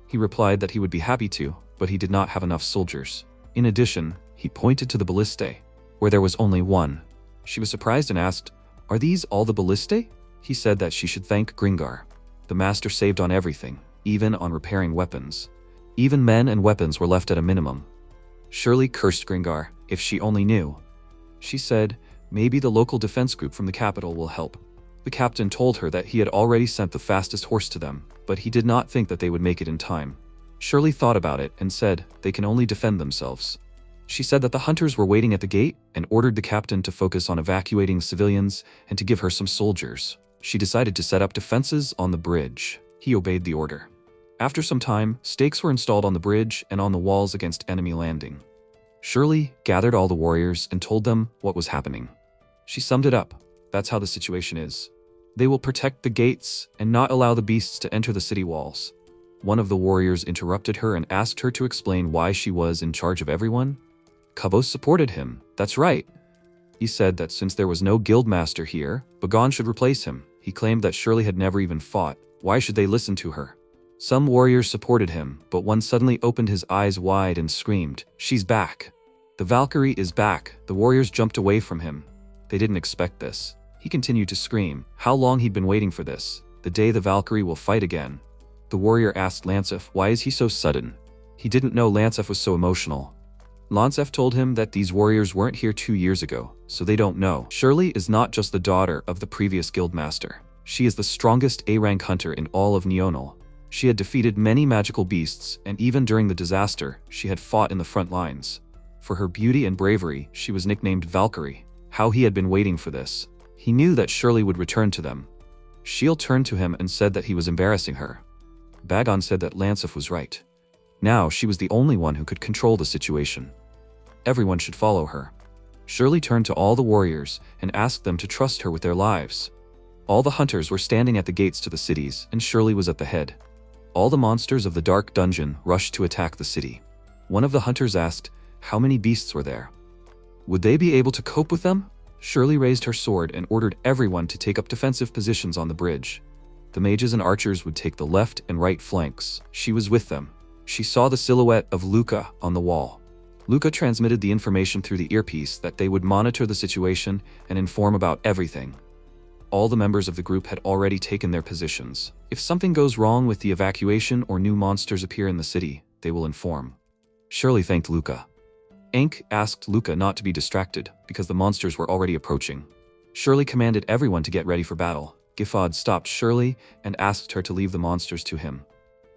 He replied that he would be happy to, but he did not have enough soldiers. In addition, he pointed to the ballistae, where there was only one. She was surprised and asked, "Are these all the ballistae?" He said that she should thank Gringar. The master saved on everything, even on repairing weapons. Even men and weapons were left at a minimum. Shirley cursed Gringar, if she only knew. She said, maybe the local defense group from the capital will help. The captain told her that he had already sent the fastest horse to them, but he did not think that they would make it in time. Shirley thought about it and said they can only defend themselves. She said that the hunters were waiting at the gate and ordered the captain to focus on evacuating civilians and to give her some soldiers. She decided to set up defenses on the bridge. He obeyed the order. After some time, stakes were installed on the bridge and on the walls against enemy landing. Shirley gathered all the warriors and told them what was happening. She summed it up. That's how the situation is. They will protect the gates and not allow the beasts to enter the city walls. One of the warriors interrupted her and asked her to explain why she was in charge of everyone. KOBOLD supported him. That's right. He said that since there was no guildmaster here, Bagon should replace him. He claimed that Shirley had never even fought. Why should they listen to her? Some warriors supported him, but one suddenly opened his eyes wide and screamed, "She's back! The Valkyrie is back!" The warriors jumped away from him. They didn't expect this. He continued to scream, how long he'd been waiting for this. The day the Valkyrie will fight again. The warrior asked Lancef, why is he so sudden? He didn't know Lancef was so emotional. Lancef told him that these warriors weren't here 2 years ago, so they don't know. Shirley is not just the daughter of the previous guildmaster. She is the strongest A-rank hunter in all of Neonal. She had defeated many magical beasts, and even during the disaster, she had fought in the front lines. For her beauty and bravery, she was nicknamed Valkyrie. How he had been waiting for this. He knew that Shirley would return to them. Shiel turned to him and said that he was embarrassing her. Bagon said that Lancef was right. Now she was the only one who could control the situation. Everyone should follow her. Shirley turned to all the warriors and asked them to trust her with their lives. All the hunters were standing at the gates to the cities, and Shirley was at the head. All the monsters of the dark dungeon rushed to attack the city. One of the hunters asked how many beasts were there. Would they be able to cope with them? Shirley raised her sword and ordered everyone to take up defensive positions on the bridge. The mages and archers would take the left and right flanks. She was with them. She saw the silhouette of Luca on the wall. Luca transmitted the information through the earpiece that they would monitor the situation and inform about everything. All the members of the group had already taken their positions. If something goes wrong with the evacuation or new monsters appear in the city, they will inform. Shirley thanked Luca. Ankh asked Luca not to be distracted because the monsters were already approaching. Shirley commanded everyone to get ready for battle. Giffard stopped Shirley and asked her to leave the monsters to him.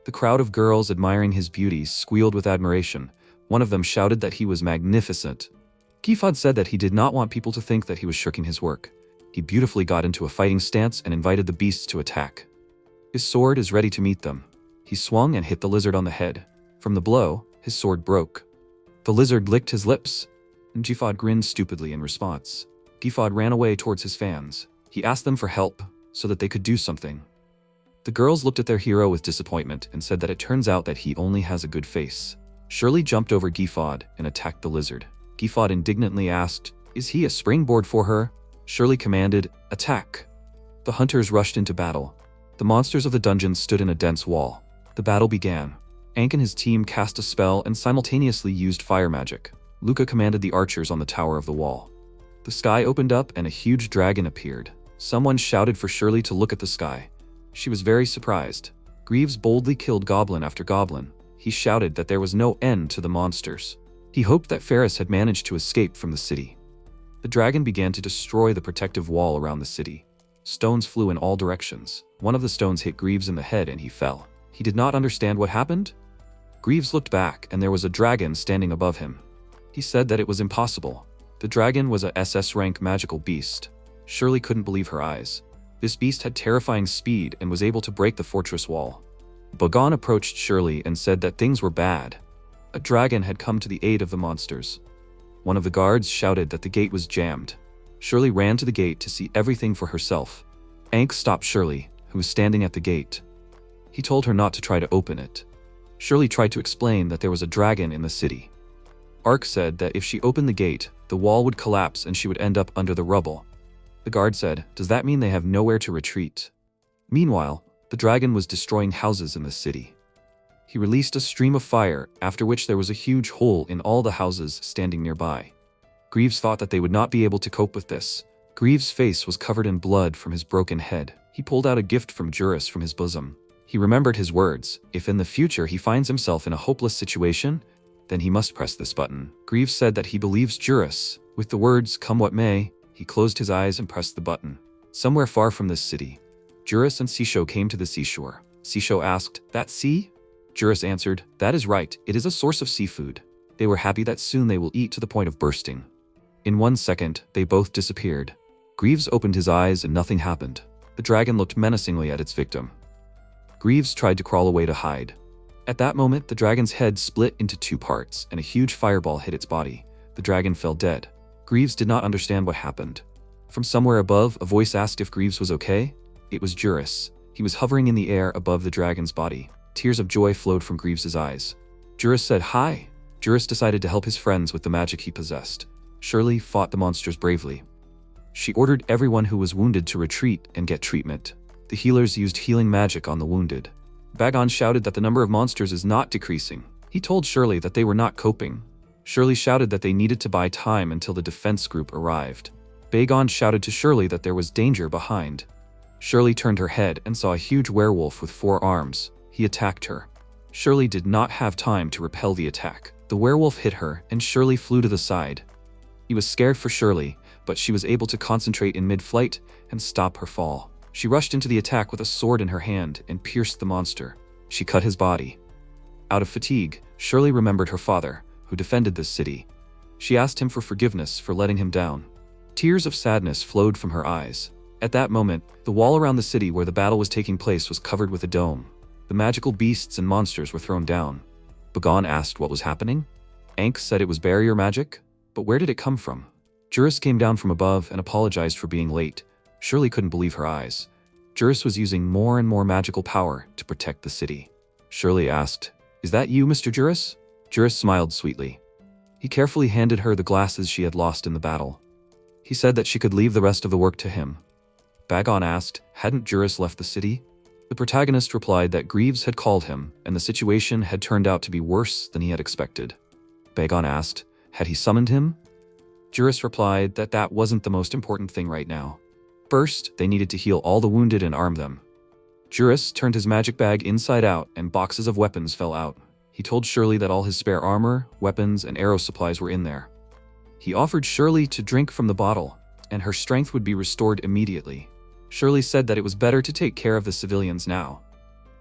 The crowd of girls admiring his beauty squealed with admiration. One of them shouted that he was magnificent. Giffard said that he did not want people to think that he was shirking his work. He beautifully got into a fighting stance and invited the beasts to attack. His sword is ready to meet them. He swung and hit the lizard on the head. From the blow, his sword broke. The lizard licked his lips, and Giffard grinned stupidly in response. Giffard ran away towards his fans. He asked them for help, so that they could do something. The girls looked at their hero with disappointment and said that it turns out that he only has a good face. Shirley jumped over Giffard and attacked the lizard. Giffard indignantly asked, "Is he a springboard for her?" Shirley commanded, "Attack!" The hunters rushed into battle. The monsters of the dungeon stood in a dense wall. The battle began. Ankh and his team cast a spell and simultaneously used fire magic. Luca commanded the archers on the tower of the wall. The sky opened up and a huge dragon appeared. Someone shouted for Shirley to look at the sky. She was very surprised. Greaves boldly killed goblin after goblin. He shouted that there was no end to the monsters. He hoped that Ferris had managed to escape from the city. The dragon began to destroy the protective wall around the city. Stones flew in all directions. One of the stones hit Greaves in the head and he fell. He did not understand what happened. Greaves looked back and there was a dragon standing above him. He said that it was impossible. The dragon was a SS rank magical beast. Shirley couldn't believe her eyes. This beast had terrifying speed and was able to break the fortress wall. Bagon approached Shirley and said that things were bad. A dragon had come to the aid of the monsters. One of the guards shouted that the gate was jammed. Shirley ran to the gate to see everything for herself. Ankh stopped Shirley, who was standing at the gate. He told her not to try to open it. Shirley tried to explain that there was a dragon in the city. Ark said that if she opened the gate, the wall would collapse and she would end up under the rubble. The guard said, "Does that mean they have nowhere to retreat?" Meanwhile, the dragon was destroying houses in the city. He released a stream of fire, after which there was a huge hole in all the houses standing nearby. Greaves thought that they would not be able to cope with this. Greaves' face was covered in blood from his broken head. He pulled out a gift from Jurus from his bosom. He remembered his words. If in the future he finds himself in a hopeless situation, then he must press this button. Greaves said that he believes Jurus. With the words, "Come what may," he closed his eyes and pressed the button. Somewhere far from this city, Jurus and Sisho came to the seashore. Sisho asked, "That sea?" Jurus answered, "That is right, it is a source of seafood." They were happy that soon they will eat to the point of bursting. In 1 second, they both disappeared. Greaves opened his eyes and nothing happened. The dragon looked menacingly at its victim. Greaves tried to crawl away to hide. At that moment, the dragon's head split into 2 parts and a huge fireball hit its body. The dragon fell dead. Greaves did not understand what happened. From somewhere above, a voice asked if Greaves was okay. It was Jurus. He was hovering in the air above the dragon's body. Tears of joy flowed from Greaves' eyes. Jurus said, "Hi." Jurus decided to help his friends with the magic he possessed. Shirley fought the monsters bravely. She ordered everyone who was wounded to retreat and get treatment. The healers used healing magic on the wounded. Bagon shouted that the number of monsters is not decreasing. He told Shirley that they were not coping. Shirley shouted that they needed to buy time until the defense group arrived. Bagon shouted to Shirley that there was danger behind. Shirley turned her head and saw a huge werewolf with 4 arms. He attacked her. Shirley did not have time to repel the attack. The werewolf hit her, and Shirley flew to the side. He was scared for Shirley, but she was able to concentrate in mid-flight and stop her fall. She rushed into the attack with a sword in her hand and pierced the monster. She cut his body. Out of fatigue, Shirley remembered her father, who defended this city. She asked him for forgiveness for letting him down. Tears of sadness flowed from her eyes. At that moment, the wall around the city where the battle was taking place was covered with a dome. The magical beasts and monsters were thrown down. Bagon asked what was happening. Ankh said it was barrier magic, but where did it come from? Jurus came down from above and apologized for being late. Shirley couldn't believe her eyes. Jurus was using more and more magical power to protect the city. Shirley asked, "Is that you, Mr. Jurus?" Jurus smiled sweetly. He carefully handed her the glasses she had lost in the battle. He said that she could leave the rest of the work to him. Bagon asked, hadn't Jurus left the city? The protagonist replied that Greaves had called him, and the situation had turned out to be worse than he had expected. Bagon asked, had he summoned him? Jurus replied that that wasn't the most important thing right now. First, they needed to heal all the wounded and arm them. Jurus turned his magic bag inside out and boxes of weapons fell out. He told Shirley that all his spare armor, weapons, and arrow supplies were in there. He offered Shirley to drink from the bottle, and her strength would be restored immediately. Shirley said that it was better to take care of the civilians now.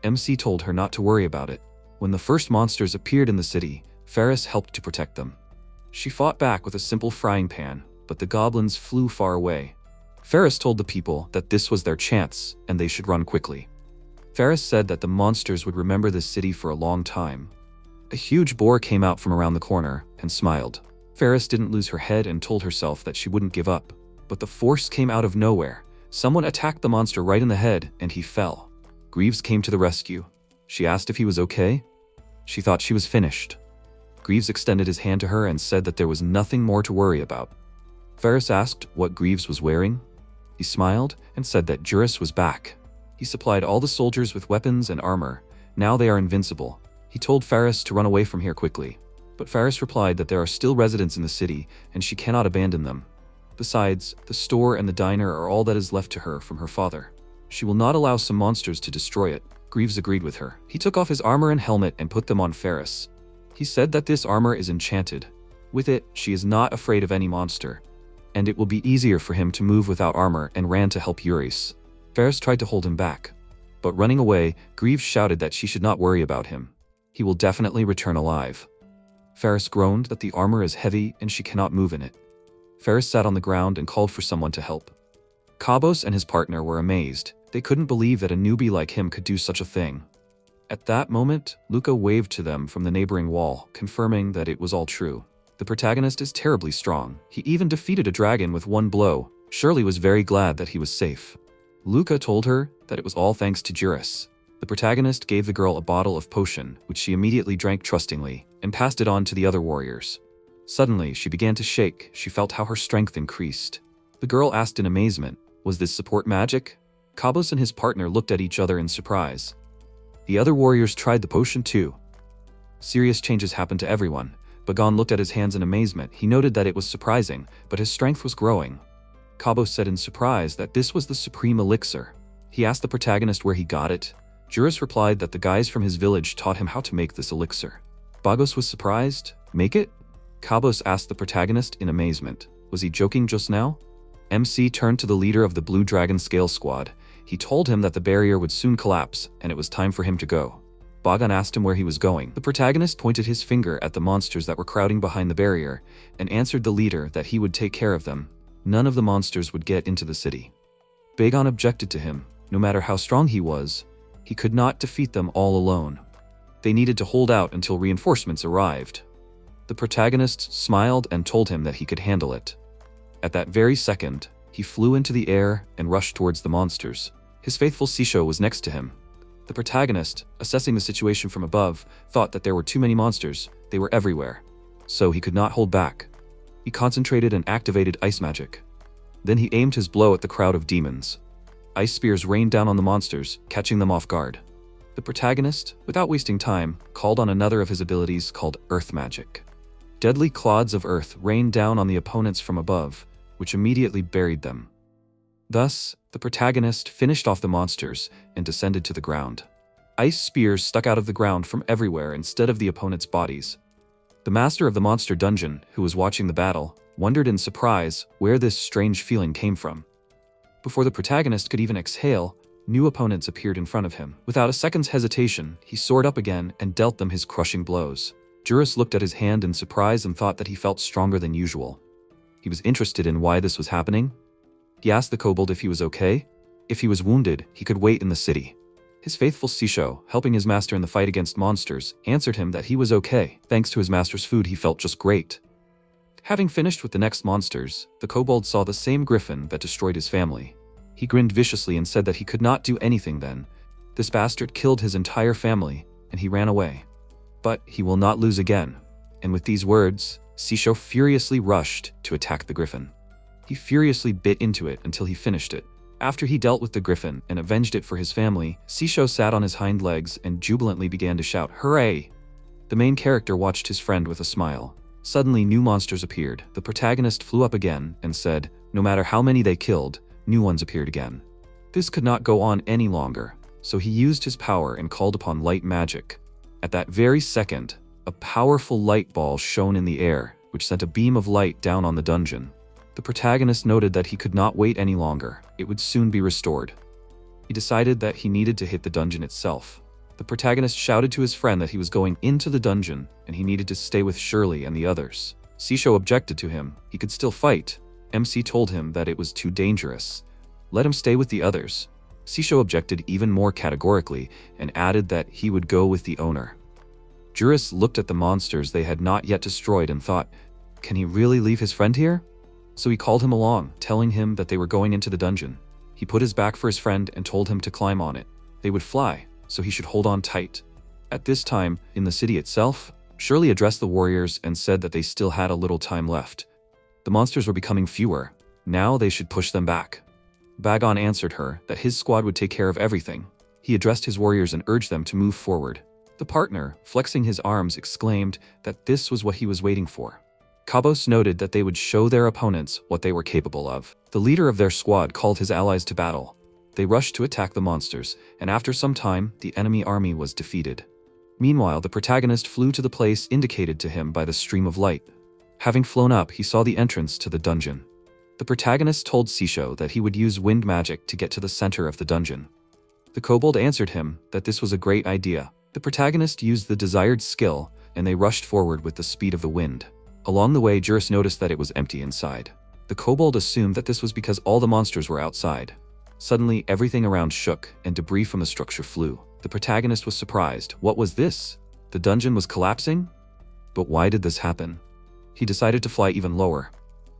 MC told her not to worry about it. When the first monsters appeared in the city, Ferris helped to protect them. She fought back with a simple frying pan, but the goblins flew far away. Ferris told the people that this was their chance and they should run quickly. Ferris said that the monsters would remember this city for a long time. A huge boar came out from around the corner and smiled. Ferris didn't lose her head and told herself that she wouldn't give up. But the force came out of nowhere. Someone attacked the monster right in the head and he fell. Greaves came to the rescue. She asked if he was okay. She thought she was finished. Greaves extended his hand to her and said that there was nothing more to worry about. Ferris asked what Greaves was wearing. He smiled and said that Jurus was back. He supplied all the soldiers with weapons and armor. Now they are invincible. He told Ferris to run away from here quickly. But Ferris replied that there are still residents in the city and she cannot abandon them. Besides, the store and the diner are all that is left to her from her father. She will not allow some monsters to destroy it. Greaves agreed with her. He took off his armor and helmet and put them on Ferris. He said that this armor is enchanted. With it, she is not afraid of any monster, and it will be easier for him to move without armor and ran to help Jurus. Ferris tried to hold him back, but running away, Greaves shouted that she should not worry about him. He will definitely return alive. Ferris groaned that the armor is heavy and she cannot move in it. Ferris sat on the ground and called for someone to help. Kabos and his partner were amazed. They couldn't believe that a newbie like him could do such a thing. At that moment, Luca waved to them from the neighboring wall, confirming that it was all true. The protagonist is terribly strong. He even defeated a dragon with one blow. Shirley was very glad that he was safe. Luca told her that it was all thanks to Jurus. The protagonist gave the girl a bottle of potion, which she immediately drank trustingly, and passed it on to the other warriors. Suddenly, she began to shake. She felt how her strength increased. The girl asked in amazement, was this support magic? Kabos and his partner looked at each other in surprise. The other warriors tried the potion too. Serious changes happened to everyone. Bagon looked at his hands in amazement. He noted that it was surprising, but his strength was growing. Kabos said in surprise that this was the supreme elixir. He asked the protagonist where he got it. Jurus replied that the guys from his village taught him how to make this elixir. Bagos was surprised. Make it? Kabos asked the protagonist in amazement. Was he joking just now? MC turned to the leader of the Blue Dragon Scale Squad. He told him that the barrier would soon collapse, and it was time for him to go. Bagon asked him where he was going. The protagonist pointed his finger at the monsters that were crowding behind the barrier, and answered the leader that he would take care of them. None of the monsters would get into the city. Bagon objected to him. No matter how strong he was, he could not defeat them all alone. They needed to hold out until reinforcements arrived. The protagonist smiled and told him that he could handle it. At that very second, he flew into the air and rushed towards the monsters. His faithful Sisho was next to him. The protagonist, assessing the situation from above, thought that there were too many monsters. They were everywhere. So he could not hold back. He concentrated and activated ice magic. Then he aimed his blow at the crowd of demons. Ice spears rained down on the monsters, catching them off guard. The protagonist, without wasting time, called on another of his abilities called earth magic. Deadly clods of earth rained down on the opponents from above, which immediately buried them. Thus, the protagonist finished off the monsters and descended to the ground. Ice spears stuck out of the ground from everywhere instead of the opponent's bodies. The master of the monster dungeon, who was watching the battle, wondered in surprise where this strange feeling came from. Before the protagonist could even exhale, new opponents appeared in front of him. Without a second's hesitation, he soared up again and dealt them his crushing blows. Jurus looked at his hand in surprise and thought that he felt stronger than usual. He was interested in why this was happening. He asked the kobold if he was okay. If he was wounded, he could wait in the city. His faithful Sisho, helping his master in the fight against monsters, answered him that he was okay. Thanks to his master's food, he felt just great. Having finished with the next monsters, the kobold saw the same griffin that destroyed his family. He grinned viciously and said that he could not do anything then. This bastard killed his entire family, and he ran away. But he will not lose again. And with these words, Sisho furiously rushed to attack the griffin. He furiously bit into it until he finished it. After he dealt with the griffin and avenged it for his family, Sisho sat on his hind legs and jubilantly began to shout, "Hooray!" The main character watched his friend with a smile. Suddenly, new monsters appeared. The protagonist flew up again and said, no matter how many they killed, new ones appeared again. This could not go on any longer, so he used his power and called upon light magic. At that very second, a powerful light ball shone in the air, which sent a beam of light down on the dungeon. The protagonist noted that he could not wait any longer. It would soon be restored. He decided that he needed to hit the dungeon itself. The protagonist shouted to his friend that he was going into the dungeon and he needed to stay with Shirley and the others. Sisho objected to him. He could still fight. MC told him that it was too dangerous. Let him stay with the others. Sisho objected even more categorically and added that he would go with the owner. Jurus looked at the monsters they had not yet destroyed and thought, can he really leave his friend here? So he called him along, telling him that they were going into the dungeon. He put his back for his friend and told him to climb on it. They would fly, so he should hold on tight. At this time, in the city itself, Shirley addressed the warriors and said that they still had a little time left. The monsters were becoming fewer. Now they should push them back. Bagon answered her that his squad would take care of everything. He addressed his warriors and urged them to move forward. The partner, flexing his arms, exclaimed that this was what he was waiting for. Kabos noted that they would show their opponents what they were capable of. The leader of their squad called his allies to battle. They rushed to attack the monsters, and after some time, the enemy army was defeated. Meanwhile, the protagonist flew to the place indicated to him by the stream of light. Having flown up, he saw the entrance to the dungeon. The protagonist told Sisho that he would use wind magic to get to the center of the dungeon. The kobold answered him that this was a great idea. The protagonist used the desired skill, and they rushed forward with the speed of the wind. Along the way, Jurus noticed that it was empty inside. The kobold assumed that this was because all the monsters were outside. Suddenly, everything around shook, and debris from the structure flew. The protagonist was surprised. What was this? The dungeon was collapsing? But why did this happen? He decided to fly even lower.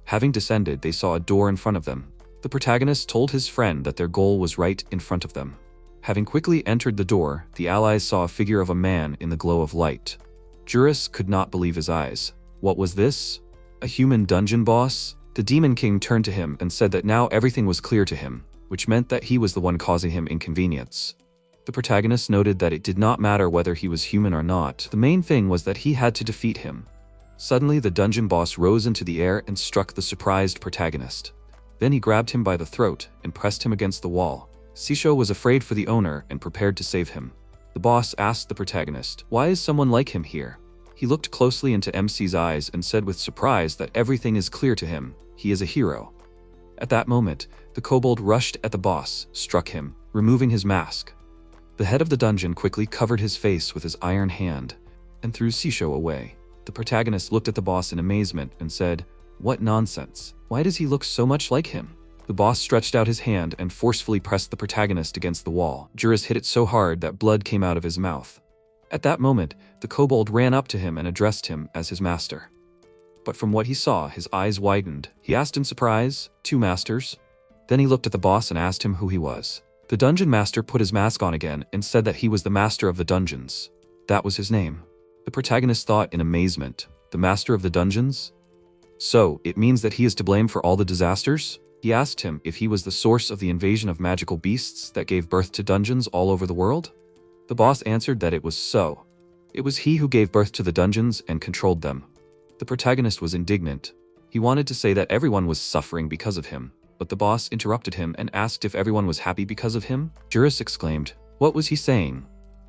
Having descended, they saw a door in front of them. The protagonist told his friend that their goal was right in front of them. Having quickly entered the door, the allies saw a figure of a man in the glow of light. Jurus could not believe his eyes. What was this? A human dungeon boss? The Demon King turned to him and said that now everything was clear to him, which meant that he was the one causing him inconvenience. The protagonist noted that it did not matter whether he was human or not. The main thing was that he had to defeat him. Suddenly, the dungeon boss rose into the air and struck the surprised protagonist. Then he grabbed him by the throat and pressed him against the wall. Sisho was afraid for the owner and prepared to save him. The boss asked the protagonist, "Why is someone like him here?" He looked closely into MC's eyes and said with surprise that everything is clear to him. He is a hero. At that moment, the kobold rushed at the boss, struck him, removing his mask. The head of the dungeon quickly covered his face with his iron hand and threw Sisho away. The protagonist looked at the boss in amazement and said, "What nonsense. Why does he look so much like him?" The boss stretched out his hand and forcefully pressed the protagonist against the wall. Jurus hit it so hard that blood came out of his mouth. At that moment, the kobold ran up to him and addressed him as his master. But from what he saw, his eyes widened. He asked in surprise, "Two masters?" Then he looked at the boss and asked him who he was. The dungeon master put his mask on again and said that he was the master of the dungeons. That was his name. The protagonist thought in amazement, "The master of the dungeons? So, it means that he is to blame for all the disasters?" He asked him if he was the source of the invasion of magical beasts that gave birth to dungeons all over the world. The boss answered that it was so. It was he who gave birth to the dungeons and controlled them. The protagonist was indignant. He wanted to say that everyone was suffering because of him, but the boss interrupted him and asked if everyone was happy because of him. Jurus exclaimed, "What was he saying?"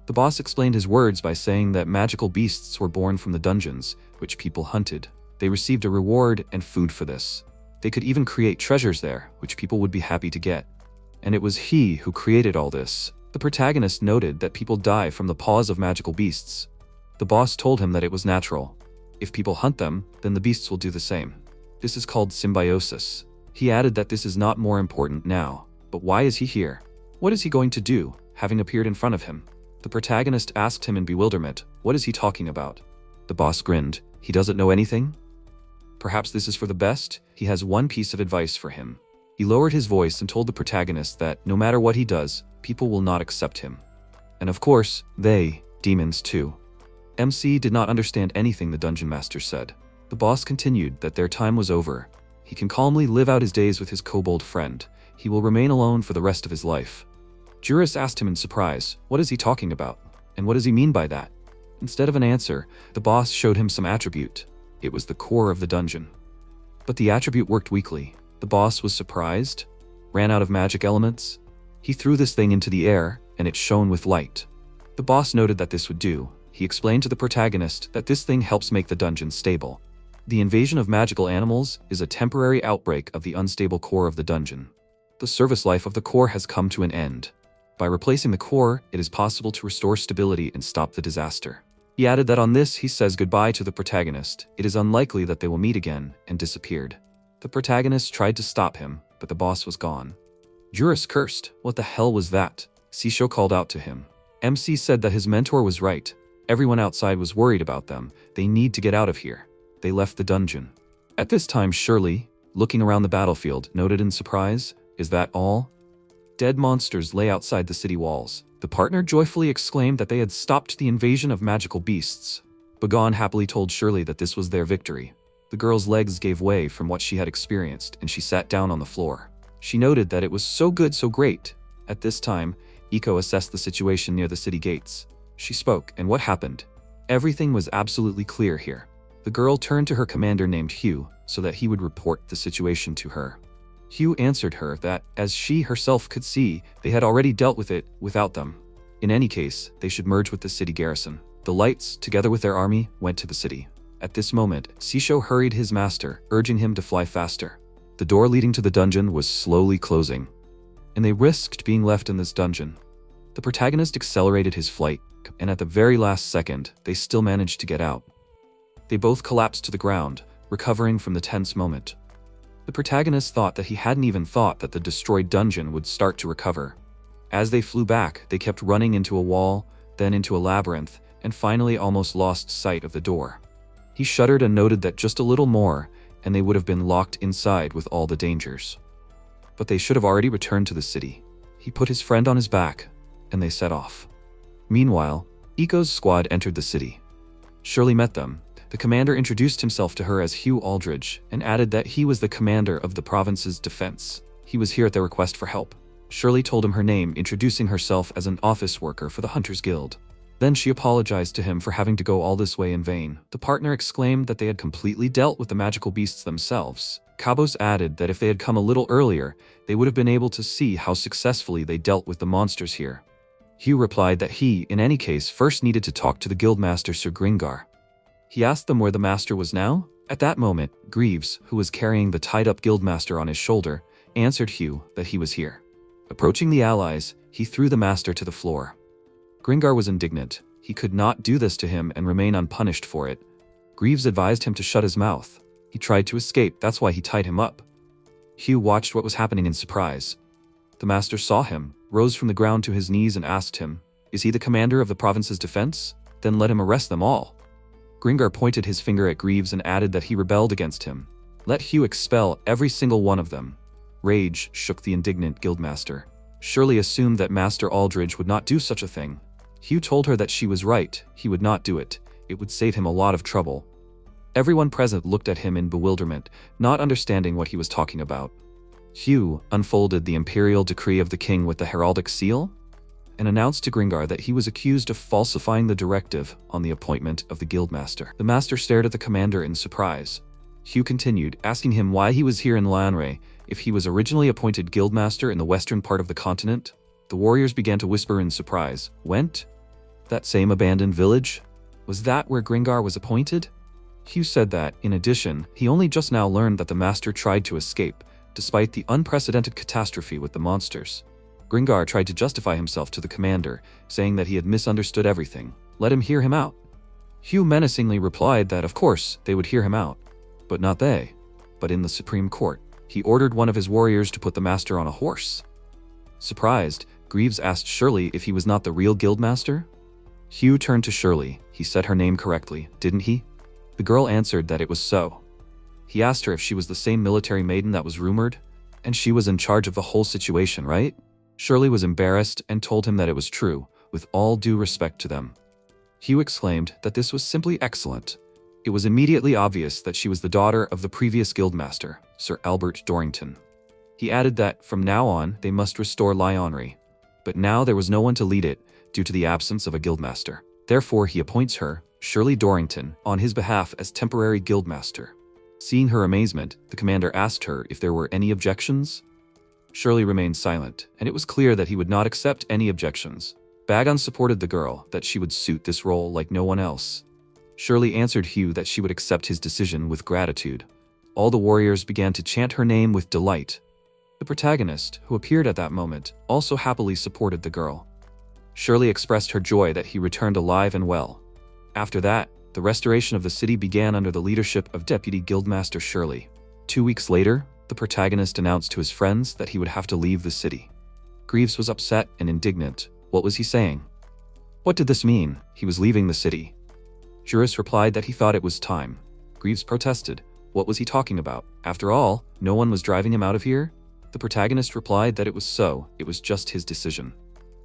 The boss explained his words by saying that magical beasts were born from the dungeons, which people hunted. They received a reward and food for this. They could even create treasures there, which people would be happy to get. And it was he who created all this. The protagonist noted that people die from the paws of magical beasts. The boss told him that it was natural. If people hunt them, then the beasts will do the same. This is called symbiosis. He added that this is not more important now. But why is he here? What is he going to do, having appeared in front of him? The protagonist asked him in bewilderment, what is he talking about? The boss grinned. He doesn't know anything? Perhaps this is for the best? He has one piece of advice for him. He lowered his voice and told the protagonist that no matter what he does, people will not accept him. And of course, they, demons too. MC did not understand anything the dungeon master said. The boss continued that their time was over. He can calmly live out his days with his kobold friend. He will remain alone for the rest of his life. Jurus asked him in surprise, what is he talking about? And what does he mean by that? Instead of an answer, the boss showed him some attribute. It was the core of the dungeon. But the attribute worked weakly. The boss was surprised, ran out of magic elements. He threw this thing into the air, and it shone with light. The boss noted that this would do. He explained to the protagonist that this thing helps make the dungeon stable. The invasion of magical animals is a temporary outbreak of the unstable core of the dungeon. The service life of the core has come to an end. By replacing the core, it is possible to restore stability and stop the disaster. He added that on this he says goodbye to the protagonist. It is unlikely that they will meet again, and disappeared. The protagonist tried to stop him, but the boss was gone. Jurus cursed. What the hell was that? Sisho called out to him. MC said that his mentor was right. Everyone outside was worried about them. They need to get out of here. They left the dungeon. At this time, Shirley, looking around the battlefield, noted in surprise, is that all? Dead monsters lay outside the city walls. The partner joyfully exclaimed that they had stopped the invasion of magical beasts. Bagon happily told Shirley that this was their victory. The girl's legs gave way from what she had experienced, and she sat down on the floor. She noted that it was so good, so great. At this time, Iko assessed the situation near the city gates. She spoke, and what happened? Everything was absolutely clear here. The girl turned to her commander named Hugh, so that he would report the situation to her. Hugh answered her that, as she herself could see, they had already dealt with it without them. In any case, they should merge with the city garrison. The lights, together with their army, went to the city. At this moment, Sisho hurried his master, urging him to fly faster. The door leading to the dungeon was slowly closing, and they risked being left in this dungeon. The protagonist accelerated his flight, and at the very last second, they still managed to get out. They both collapsed to the ground, recovering from the tense moment. The protagonist thought that he hadn't even thought that the destroyed dungeon would start to recover. As they flew back, they kept running into a wall, then into a labyrinth, and finally almost lost sight of the door. He shuddered and noted that just a little more, and they would have been locked inside with all the dangers. But they should have already returned to the city. He put his friend on his back, and they set off. Meanwhile, Iko's squad entered the city. Shirley met them. The commander introduced himself to her as Hugh Aldridge and added that he was the commander of the province's defense. He was here at their request for help. Shirley told him her name, introducing herself as an office worker for the Hunters Guild. Then she apologized to him for having to go all this way in vain. The partner exclaimed that they had completely dealt with the magical beasts themselves. Cabos added that if they had come a little earlier, they would have been able to see how successfully they dealt with the monsters here. Hugh replied that he, in any case, first needed to talk to the guildmaster Sir Gringar. He asked them where the master was now. At that moment, Greaves, who was carrying the tied-up guildmaster on his shoulder, answered Hugh that he was here. Approaching the allies, he threw the master to the floor. Gringar was indignant. He could not do this to him and remain unpunished for it. Greaves advised him to shut his mouth. He tried to escape, that's why he tied him up. Hugh watched what was happening in surprise. The master saw him, rose from the ground to his knees and asked him, "Is he the commander of the province's defense? Then let him arrest them all." Gringar pointed his finger at Greaves and added that he rebelled against him. Let Hugh expel every single one of them. Rage shook the indignant guildmaster. Shirley assumed that Master Aldridge would not do such a thing. Hugh told her that she was right, he would not do it. It would save him a lot of trouble. Everyone present looked at him in bewilderment, not understanding what he was talking about. Hugh unfolded the imperial decree of the king with the heraldic seal, and announced to Gringar that he was accused of falsifying the directive on the appointment of the guildmaster. The master stared at the commander in surprise. Hugh continued, asking him why he was here in Lanre, if he was originally appointed guildmaster in the western part of the continent. The warriors began to whisper in surprise. Went? That same abandoned village? Was that where Gringar was appointed? Hugh said that, in addition, he only just now learned that the master tried to escape, despite the unprecedented catastrophe with the monsters. Gringar tried to justify himself to the commander, saying that he had misunderstood everything. Let him hear him out. Hugh menacingly replied that of course they would hear him out, but not they. But in the Supreme Court, he ordered one of his warriors to put the master on a horse. Surprised, Greaves asked Shirley if he was not the real guildmaster. Hugh turned to Shirley. He said her name correctly, didn't he? The girl answered that it was so. He asked her if she was the same military maiden that was rumored, and she was in charge of the whole situation, right? Shirley was embarrassed and told him that it was true, with all due respect to them. Hugh exclaimed that this was simply excellent. It was immediately obvious that she was the daughter of the previous guildmaster, Sir Albert Dorrington. He added that, from now on, they must restore Lionry. But now there was no one to lead it, due to the absence of a guildmaster. Therefore he appoints her, Shirley Dorrington, on his behalf as temporary guildmaster. Seeing her amazement, the commander asked her if there were any objections. Shirley remained silent, and it was clear that he would not accept any objections. Bagon supported the girl, that she would suit this role like no one else. Shirley answered Hugh that she would accept his decision with gratitude. All the warriors began to chant her name with delight. The protagonist, who appeared at that moment, also happily supported the girl. Shirley expressed her joy that he returned alive and well. After that, the restoration of the city began under the leadership of Deputy Guildmaster Shirley. 2 weeks later, the protagonist announced to his friends that he would have to leave the city. Greaves was upset and indignant. What was he saying? What did this mean? He was leaving the city. Jurus replied that he thought it was time. Greaves protested. What was he talking about? After all, no one was driving him out of here? The protagonist replied that it was so, it was just his decision.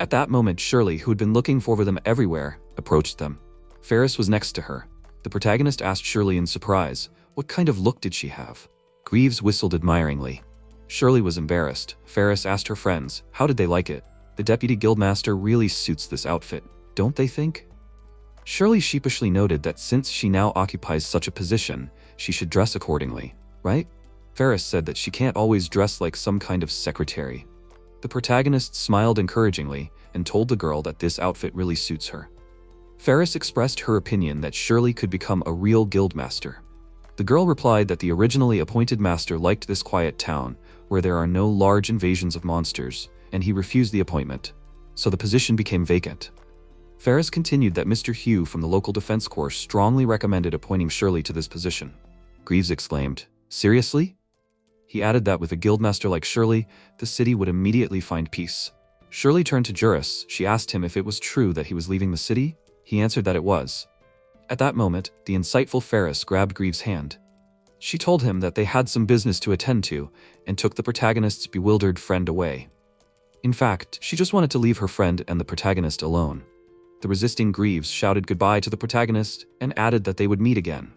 At that moment, Shirley, who had been looking for them everywhere, approached them. Ferris was next to her. The protagonist asked Shirley in surprise, what kind of look did she have? Greaves whistled admiringly. Shirley was embarrassed. Ferris asked her friends, how did they like it? The deputy guildmaster really suits this outfit, don't they think? Shirley sheepishly noted that since she now occupies such a position, she should dress accordingly, right? Ferris said that she can't always dress like some kind of secretary. The protagonist smiled encouragingly and told the girl that this outfit really suits her. Ferris expressed her opinion that Shirley could become a real guildmaster. The girl replied that the originally appointed master liked this quiet town, where there are no large invasions of monsters, and he refused the appointment, so the position became vacant. Ferris continued that Mr. Hugh from the local defense corps strongly recommended appointing Shirley to this position. Greaves exclaimed, seriously? He added that with a guildmaster like Shirley, the city would immediately find peace. Shirley turned to Jurus. She asked him if it was true that he was leaving the city. He answered that it was. At that moment, the insightful Ferris grabbed Greaves' hand. She told him that they had some business to attend to, and took the protagonist's bewildered friend away. In fact, she just wanted to leave her friend and the protagonist alone. The resisting Greaves shouted goodbye to the protagonist and added that they would meet again.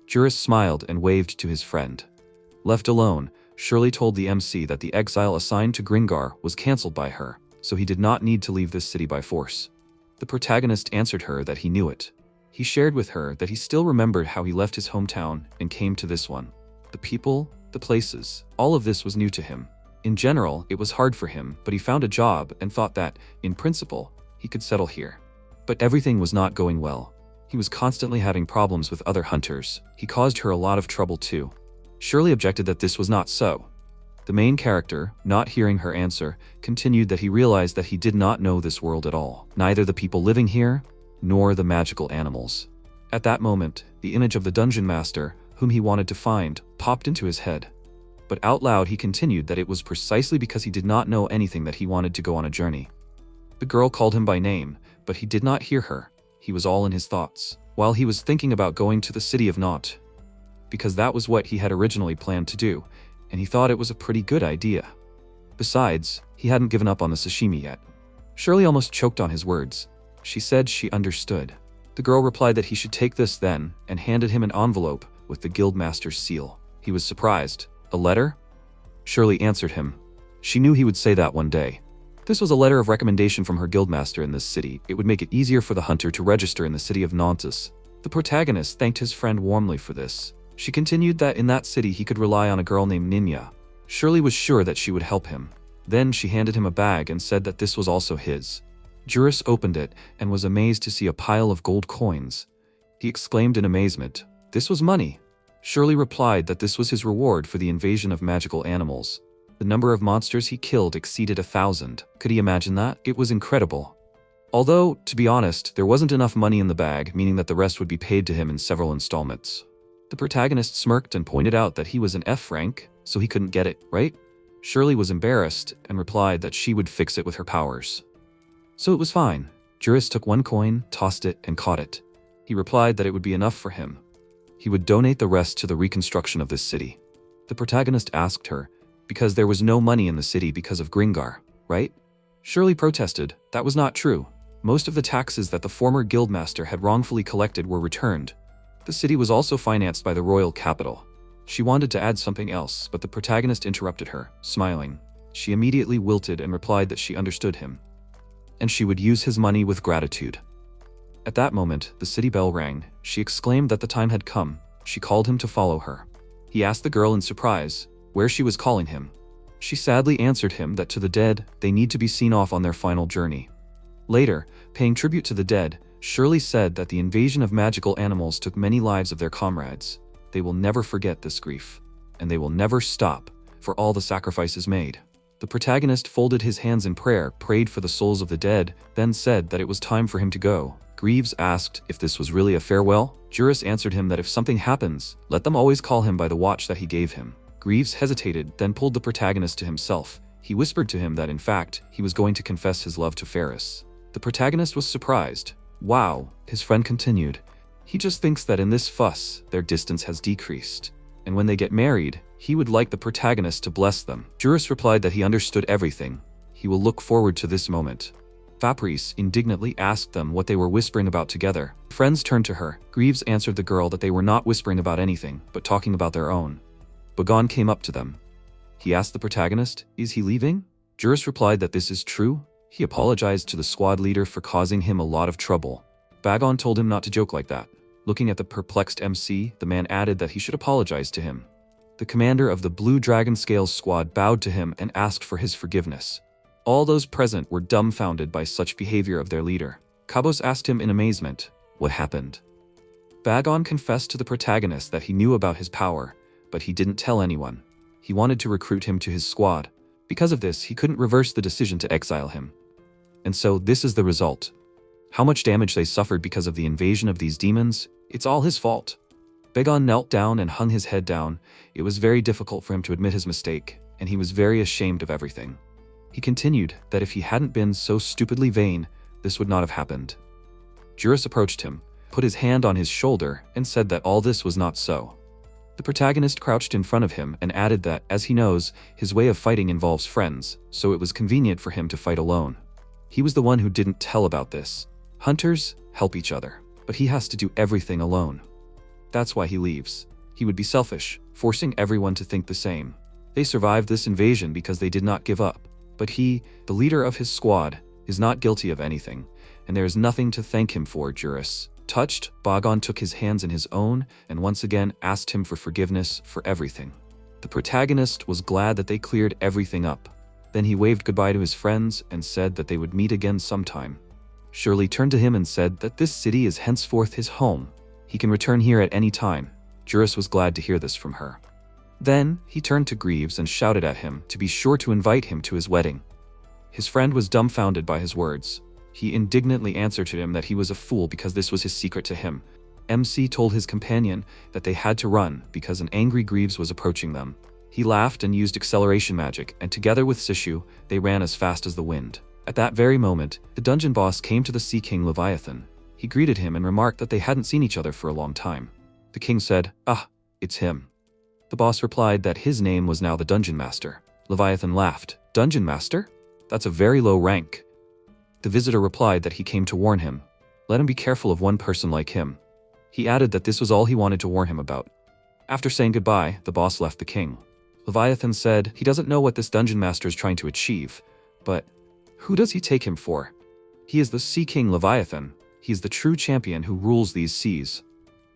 Jurus smiled and waved to his friend. Left alone, Shirley told the MC that the exile assigned to Gringar was cancelled by her, so he did not need to leave this city by force. The protagonist answered her that he knew it. He shared with her that he still remembered how he left his hometown and came to this one. The people, the places, all of this was new to him. In general, it was hard for him, but he found a job and thought that, in principle, he could settle here. But everything was not going well. He was constantly having problems with other hunters. He caused her a lot of trouble too. Shirley objected that this was not so. The main character, not hearing her answer, continued that he realized that he did not know this world at all, neither the people living here, nor the magical animals. At that moment, the image of the dungeon master, whom he wanted to find, popped into his head. But out loud he continued that it was precisely because he did not know anything that he wanted to go on a journey. The girl called him by name, but he did not hear her. He was all in his thoughts, while he was thinking about going to the city of Naught, because that was what he had originally planned to do, and he thought it was a pretty good idea. Besides, he hadn't given up on the sashimi yet. Shirley almost choked on his words. She said she understood. The girl replied that he should take this then, and handed him an envelope with the guildmaster's seal. He was surprised. A letter? Shirley answered him. She knew he would say that one day. This was a letter of recommendation from her guildmaster in this city. It would make it easier for the hunter to register in the city of Nantes. The protagonist thanked his friend warmly for this. She continued that in that city he could rely on a girl named Ninya. Shirley was sure that she would help him. Then she handed him a bag and said that this was also his. Jurus opened it and was amazed to see a pile of gold coins. He exclaimed in amazement, "This was money." Shirley replied that this was his reward for the invasion of magical animals. The number of monsters he killed exceeded 1,000. Could he imagine that? It was incredible. Although, to be honest, there wasn't enough money in the bag, meaning that the rest would be paid to him in several installments. The protagonist smirked and pointed out that he was an F rank, so he couldn't get it, right? Shirley was embarrassed and replied that she would fix it with her powers. So it was fine. Jurus took one coin, tossed it, and caught it. He replied that it would be enough for him. He would donate the rest to the reconstruction of this city. The protagonist asked her, because there was no money in the city because of Gringar, right? Shirley protested, that was not true. Most of the taxes that the former guildmaster had wrongfully collected were returned. The city was also financed by the royal capital. She wanted to add something else, but the protagonist interrupted her, smiling. She immediately wilted and replied that she understood him, and she would use his money with gratitude. At that moment, the city bell rang. She exclaimed that the time had come. She called him to follow her. He asked the girl in surprise where she was calling him. She sadly answered him that to the dead, they need to be seen off on their final journey. Later, paying tribute to the dead, Shirley said that the invasion of magical animals took many lives of their comrades. They will never forget this grief, and they will never stop for all the sacrifices made. The protagonist folded his hands in prayer, prayed for the souls of the dead, then said that it was time for him to go. Greaves asked if this was really a farewell. Jurus answered him that if something happens, let them always call him by the watch that he gave him. Greaves hesitated, then pulled the protagonist to himself. He whispered to him that in fact, he was going to confess his love to Ferris. The protagonist was surprised. Wow, his friend continued. He just thinks that in this fuss, their distance has decreased. And when they get married, he would like the protagonist to bless them. Jurus replied that he understood everything. He will look forward to this moment. Fabrice indignantly asked them what they were whispering about together. Friends turned to her. Greaves answered the girl that they were not whispering about anything, but talking about their own. Bagon came up to them. He asked the protagonist, is he leaving? Jurus replied that this is true. He apologized to the squad leader for causing him a lot of trouble. Bagon told him not to joke like that. Looking at the perplexed MC, the man added that he should apologize to him. The commander of the Blue Dragon Scales squad bowed to him and asked for his forgiveness. All those present were dumbfounded by such behavior of their leader. Cabos asked him in amazement, what happened? Bagon confessed to the protagonist that he knew about his power, but he didn't tell anyone. He wanted to recruit him to his squad. Because of this, he couldn't reverse the decision to exile him. And so this is the result. How much damage they suffered because of the invasion of these demons, it's all his fault. Bagon knelt down and hung his head down. It was very difficult for him to admit his mistake, and he was very ashamed of everything. He continued that if he hadn't been so stupidly vain, this would not have happened. Jurus approached him, put his hand on his shoulder, and said that all this was not so. The protagonist crouched in front of him and added that, as he knows, his way of fighting involves friends, so it was convenient for him to fight alone. He was the one who didn't tell about this. Hunters help each other, but he has to do everything alone. That's why he leaves. He would be selfish, forcing everyone to think the same. They survived this invasion because they did not give up. But he, the leader of his squad, is not guilty of anything, and there is nothing to thank him for, Jurus. Touched, Bagon took his hands in his own and once again asked him for forgiveness for everything. The protagonist was glad that they cleared everything up. Then he waved goodbye to his friends and said that they would meet again sometime. Shirley turned to him and said that this city is henceforth his home. He can return here at any time. Jurus was glad to hear this from her. Then, he turned to Greaves and shouted at him to be sure to invite him to his wedding. His friend was dumbfounded by his words. He indignantly answered to him that he was a fool because this was his secret to him. MC told his companion that they had to run because an angry Greaves was approaching them. He laughed and used acceleration magic, and together with Sishu, they ran as fast as the wind. At that very moment, the dungeon boss came to the Sea King Leviathan. He greeted him and remarked that they hadn't seen each other for a long time. The king said, "Ah, it's him." The boss replied that his name was now the Dungeon Master. Leviathan laughed. Dungeon Master? That's a very low rank. The visitor replied that he came to warn him. Let him be careful of one person like him. He added that this was all he wanted to warn him about. After saying goodbye, the boss left the king. Leviathan said he doesn't know what this Dungeon Master is trying to achieve, but who does he take him for? He is the Sea King Leviathan. He is the true champion who rules these seas.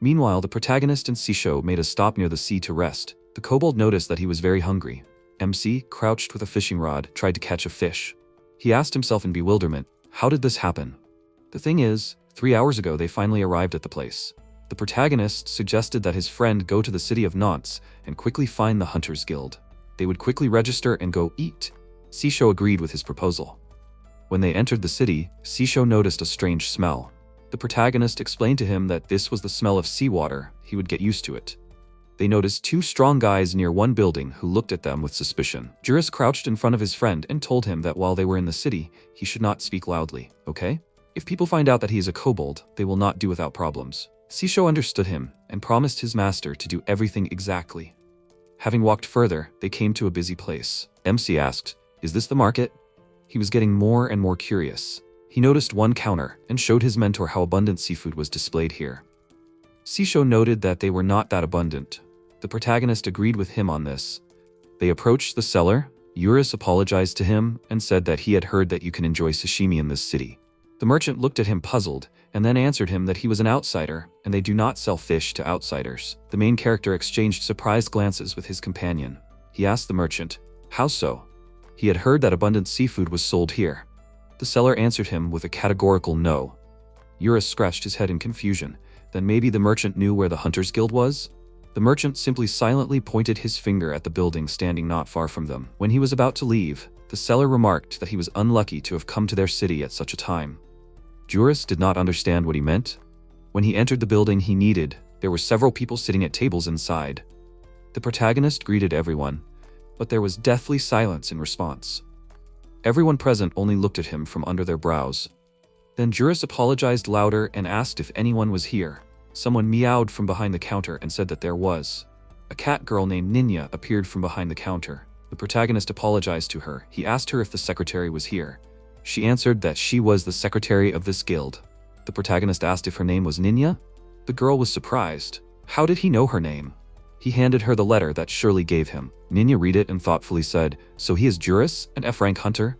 Meanwhile, the protagonist and Sisho made a stop near the sea to rest. The kobold noticed that he was very hungry. MC, crouched with a fishing rod, tried to catch a fish. He asked himself in bewilderment, How did this happen? The thing is, 3 hours ago they finally arrived at the place. The protagonist suggested that his friend go to the city of Nantes and quickly find the Hunters Guild. They would quickly register and go eat. Sisho agreed with his proposal. When they entered the city, Sisho noticed a strange smell. The protagonist explained to him that this was the smell of seawater. He would get used to it. They noticed 2 strong guys near one building who looked at them with suspicion. Jurus crouched in front of his friend and told him that while they were in the city, he should not speak loudly, okay? If people find out that he is a kobold, they will not do without problems. Sisho understood him and promised his master to do everything exactly. Having walked further, they came to a busy place. MC asked, "Is this the market?" He was getting more and more curious. He noticed one counter and showed his mentor how abundant seafood was displayed here. Sisho noted that they were not that abundant. The protagonist agreed with him on this. They approached the seller. Jurus apologized to him and said that he had heard that you can enjoy sashimi in this city. The merchant looked at him puzzled and then answered him that he was an outsider and they do not sell fish to outsiders. The main character exchanged surprised glances with his companion. He asked the merchant, "How so?" He had heard that abundant seafood was sold here. The seller answered him with a categorical no. Jurus scratched his head in confusion. Then maybe the merchant knew where the Hunters Guild was? The merchant simply silently pointed his finger at the building standing not far from them. When he was about to leave, the seller remarked that he was unlucky to have come to their city at such a time. Jurus did not understand what he meant. When he entered the building he needed, there were several people sitting at tables inside. The protagonist greeted everyone, but there was deathly silence in response. Everyone present only looked at him from under their brows. Then Jurus apologized louder and asked if anyone was here. Someone meowed from behind the counter and said that there was. A cat girl named Ninya appeared from behind the counter. The protagonist apologized to her. He asked her if the secretary was here. She answered that she was the secretary of this guild. The protagonist asked if her name was Ninya. The girl was surprised. How did he know her name? He handed her the letter that Shirley gave him. Ninya read it and thoughtfully said, "So he is Jurus, an F-rank hunter?"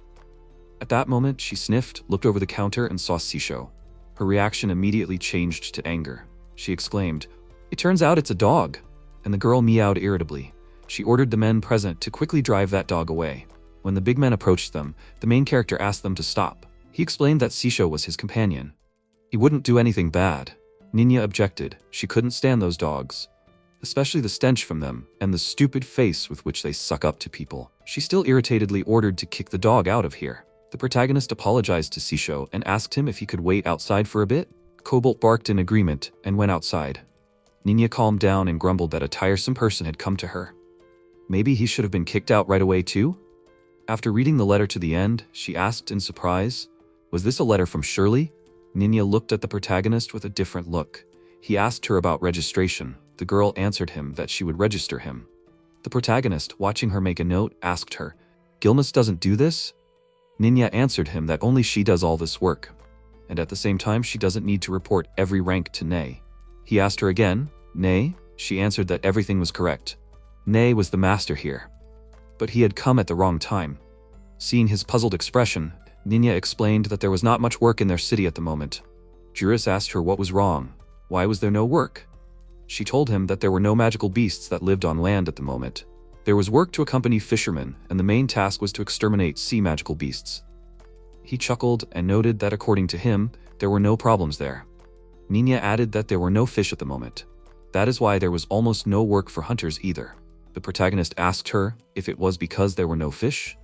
At that moment, she sniffed, looked over the counter and saw Sisho. Her reaction immediately changed to anger. She exclaimed, "It turns out it's a dog." And the girl meowed irritably. She ordered the men present to quickly drive that dog away. When the big men approached them, the main character asked them to stop. He explained that Sisho was his companion. He wouldn't do anything bad. Ninya objected. She couldn't stand those dogs, especially the stench from them and the stupid face with which they suck up to people. She still irritatedly ordered to kick the dog out of here. The protagonist apologized to Sisho and asked him if he could wait outside for a bit. Cobalt barked in agreement and went outside. Ninya calmed down and grumbled that a tiresome person had come to her. Maybe he should have been kicked out right away too? After reading the letter to the end, she asked in surprise, "Was this a letter from Shirley?" Ninya looked at the protagonist with a different look. He asked her about registration. The girl answered him that she would register him. The protagonist, watching her make a note, asked her, "Gilmus doesn't do this?" Ninya answered him that only she does all this work, and at the same time she doesn't need to report every rank to Nay. He asked her again, "Nay?" She answered that everything was correct. Nay was the master here, but he had come at the wrong time. Seeing his puzzled expression, Ninya explained that there was not much work in their city at the moment. Jurus asked her what was wrong. Why was there no work? She told him that there were no magical beasts that lived on land at the moment. There was work to accompany fishermen, and the main task was to exterminate sea magical beasts. He chuckled and noted that according to him, there were no problems there. Ninya added that there were no fish at the moment. That is why there was almost no work for hunters either. The protagonist asked her if it was because there were no fish.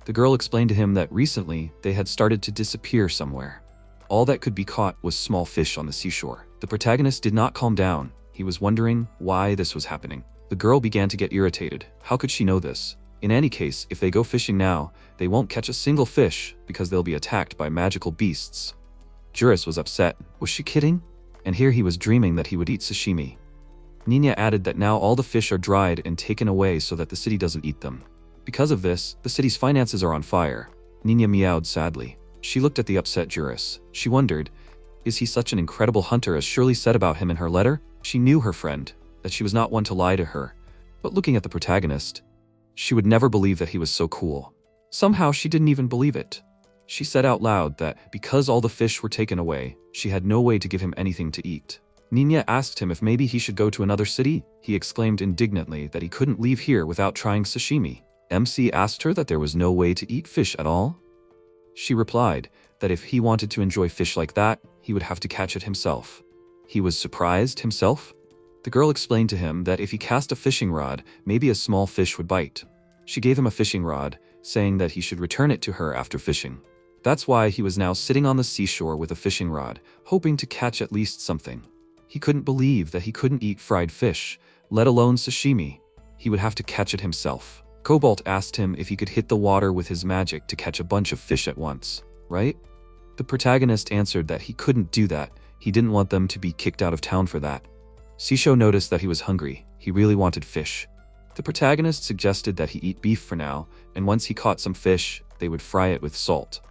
The girl explained to him that recently they had started to disappear somewhere. All that could be caught was small fish on the seashore. The protagonist did not calm down. He was wondering why this was happening. The girl began to get irritated. How could she know this? In any case, if they go fishing now, they won't catch a single fish because they'll be attacked by magical beasts. Jurus was upset. Was she kidding? And here he was dreaming that he would eat sashimi. Ninya added that now all the fish are dried and taken away so that the city doesn't eat them. Because of this, the city's finances are on fire. Ninya meowed sadly. She looked at the upset Jurus. She wondered, is he such an incredible hunter as Shirley said about him in her letter? She knew her friend, that she was not one to lie to her. But looking at the protagonist, she would never believe that he was so cool. Somehow she didn't even believe it. She said out loud that because all the fish were taken away, she had no way to give him anything to eat. Ninya asked him if maybe he should go to another city. He exclaimed indignantly that he couldn't leave here without trying sashimi. MC asked her that there was no way to eat fish at all. She replied, that if he wanted to enjoy fish like that, he would have to catch it himself. He was surprised himself. The girl explained to him that if he cast a fishing rod, maybe a small fish would bite. She gave him a fishing rod, saying that he should return it to her after fishing. That's why he was now sitting on the seashore with a fishing rod, hoping to catch at least something. He couldn't believe that he couldn't eat fried fish, let alone sashimi. He would have to catch it himself. Cobalt asked him if he could hit the water with his magic to catch a bunch of fish at once, right? The protagonist answered that he couldn't do that. He didn't want them to be kicked out of town for that. Sisho noticed that he was hungry. He really wanted fish. The protagonist suggested that he eat beef for now, and once he caught some fish, they would fry it with salt.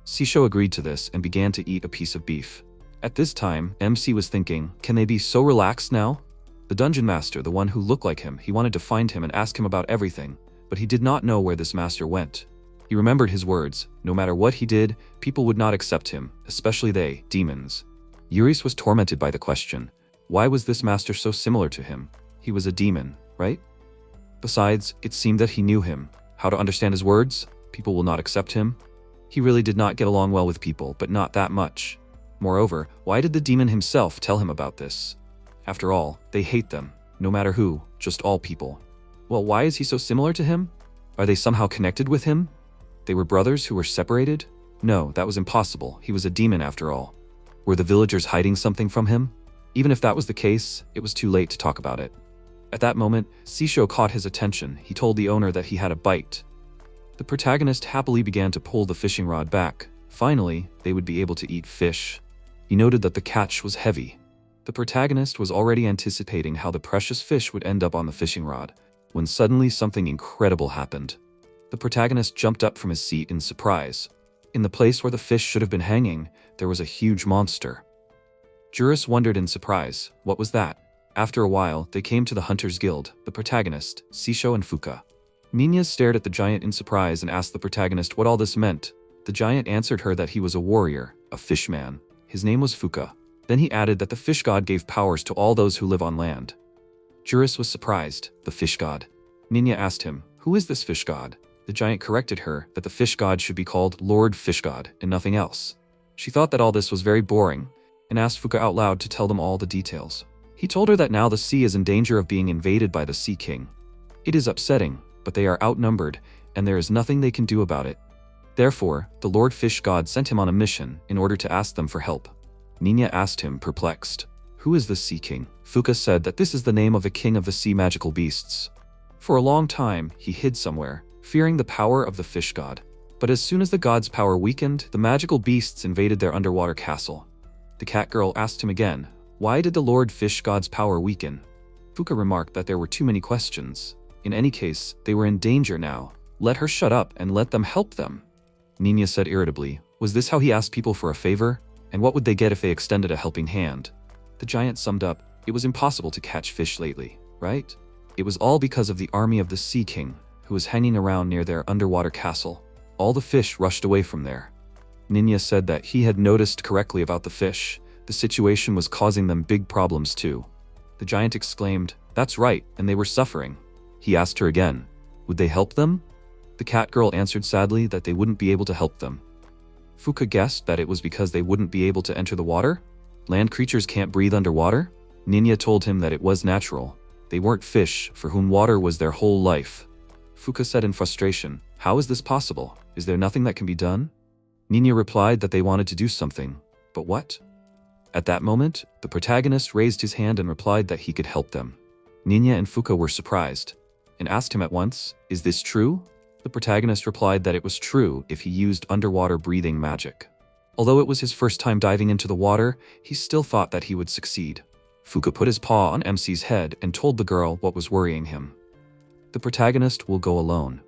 Sisho agreed to this and began to eat a piece of beef. At this time, MC was thinking, can they be so relaxed now? The dungeon master, the one who looked like him, he wanted to find him and ask him about everything, but he did not know where this master went. He remembered his words. No matter what he did, people would not accept him, especially they, demons. Jurus was tormented by the question. Why was this master so similar to him? He was a demon, right? Besides, it seemed that he knew him. How to understand his words? People will not accept him. He really did not get along well with people, but not that much. Moreover, why did the demon himself tell him about this? After all, they hate them. No matter who, just all people. Well, why is he so similar to him? Are they somehow connected with him? They were brothers who were separated? No, that was impossible. He was a demon after all. Were the villagers hiding something from him? Even if that was the case, it was too late to talk about it. At that moment, Sisho caught his attention. He told the owner that he had a bite. The protagonist happily began to pull the fishing rod back. Finally, they would be able to eat fish. He noted that the catch was heavy. The protagonist was already anticipating how the precious fish would end up on the fishing rod, when suddenly something incredible happened. The protagonist jumped up from his seat in surprise. In the place where the fish should have been hanging, there was a huge monster. Jurus wondered in surprise. What was that? After a while, they came to the Hunters Guild, the protagonist, Sisho and Fuka. Minya stared at the giant in surprise and asked the protagonist what all this meant. The giant answered her that he was a warrior, a fishman. His name was Fuka. Then he added that the fish god gave powers to all those who live on land. Jurus was surprised. The fish god. Minya asked him, who is this fish god? The giant corrected her that the fish god should be called Lord Fish God and nothing else. She thought that all this was very boring and asked Fuka out loud to tell them all the details. He told her that now the sea is in danger of being invaded by the Sea King. It is upsetting, but they are outnumbered and there is nothing they can do about it. Therefore, the Lord Fish God sent him on a mission in order to ask them for help. Minya asked him, perplexed, who is the Sea King? Fuka said that this is the name of a king of the sea magical beasts. For a long time, he hid somewhere, fearing the power of the fish god. But as soon as the god's power weakened, the magical beasts invaded their underwater castle. The cat girl asked him again, why did the Lord Fish God's power weaken? Fuka remarked that there were too many questions. In any case, they were in danger now. Let her shut up and let them help them. Minya said irritably, was this how he asked people for a favor? And what would they get if they extended a helping hand? The giant summed up, it was impossible to catch fish lately, right? It was all because of the army of the Sea King, who was hanging around near their underwater castle. All the fish rushed away from there. Minya said that he had noticed correctly about the fish. The situation was causing them big problems too. The giant exclaimed, that's right, and they were suffering. He asked her again, would they help them? The cat girl answered sadly that they wouldn't be able to help them. Fuka guessed that it was because they wouldn't be able to enter the water? Land creatures can't breathe underwater? Minya told him that it was natural. They weren't fish, for whom water was their whole life. Fuka said in frustration, how is this possible? Is there nothing that can be done? Minya replied that they wanted to do something. But what? At that moment, the protagonist raised his hand and replied that he could help them. Minya and Fuka were surprised, and asked him at once, is this true? The protagonist replied that it was true if he used underwater breathing magic. Although it was his first time diving into the water, he still thought that he would succeed. Fuka put his paw on MC's head and told the girl what was worrying him. The protagonist will go alone.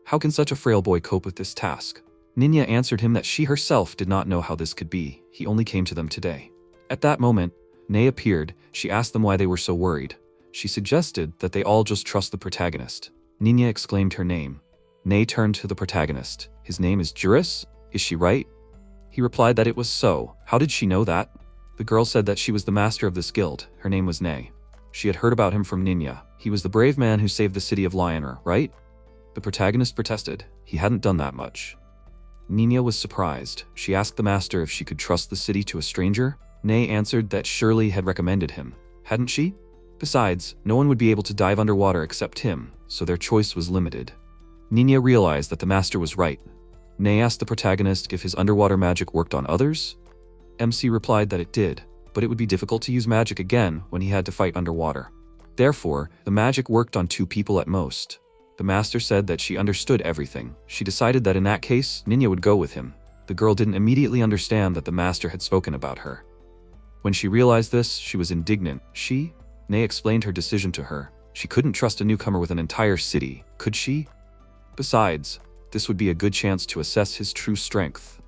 How can such a frail boy cope with this task? Minya answered him that she herself did not know how this could be. He only came to them today. At that moment, Nei appeared. She asked them why they were so worried. She suggested that they all just trust the protagonist. Minya exclaimed her name. Nei turned to the protagonist. His name is Jurus? Is she right? He replied that it was so. How did she know that? The girl said that she was the master of this guild. Her name was Nei. She had heard about him from Minya. He was the brave man who saved the city of Lioner, right? The protagonist protested. He hadn't done that much. Nina was surprised. She asked the master if she could trust the city to a stranger. Nay answered that Shirley had recommended him, hadn't she? Besides, no one would be able to dive underwater except him, so their choice was limited. Nina realized that the master was right. Nay asked the protagonist if his underwater magic worked on others. MC replied that it did, but it would be difficult to use magic again when he had to fight underwater. Therefore, the magic worked on 2 people at most. The master said that she understood everything. She decided that in that case, Nina would go with him. The girl didn't immediately understand that the master had spoken about her. When she realized this, she was indignant. Nay explained her decision to her. She couldn't trust a newcomer with an entire city, could she? Besides, this would be a good chance to assess his true strength.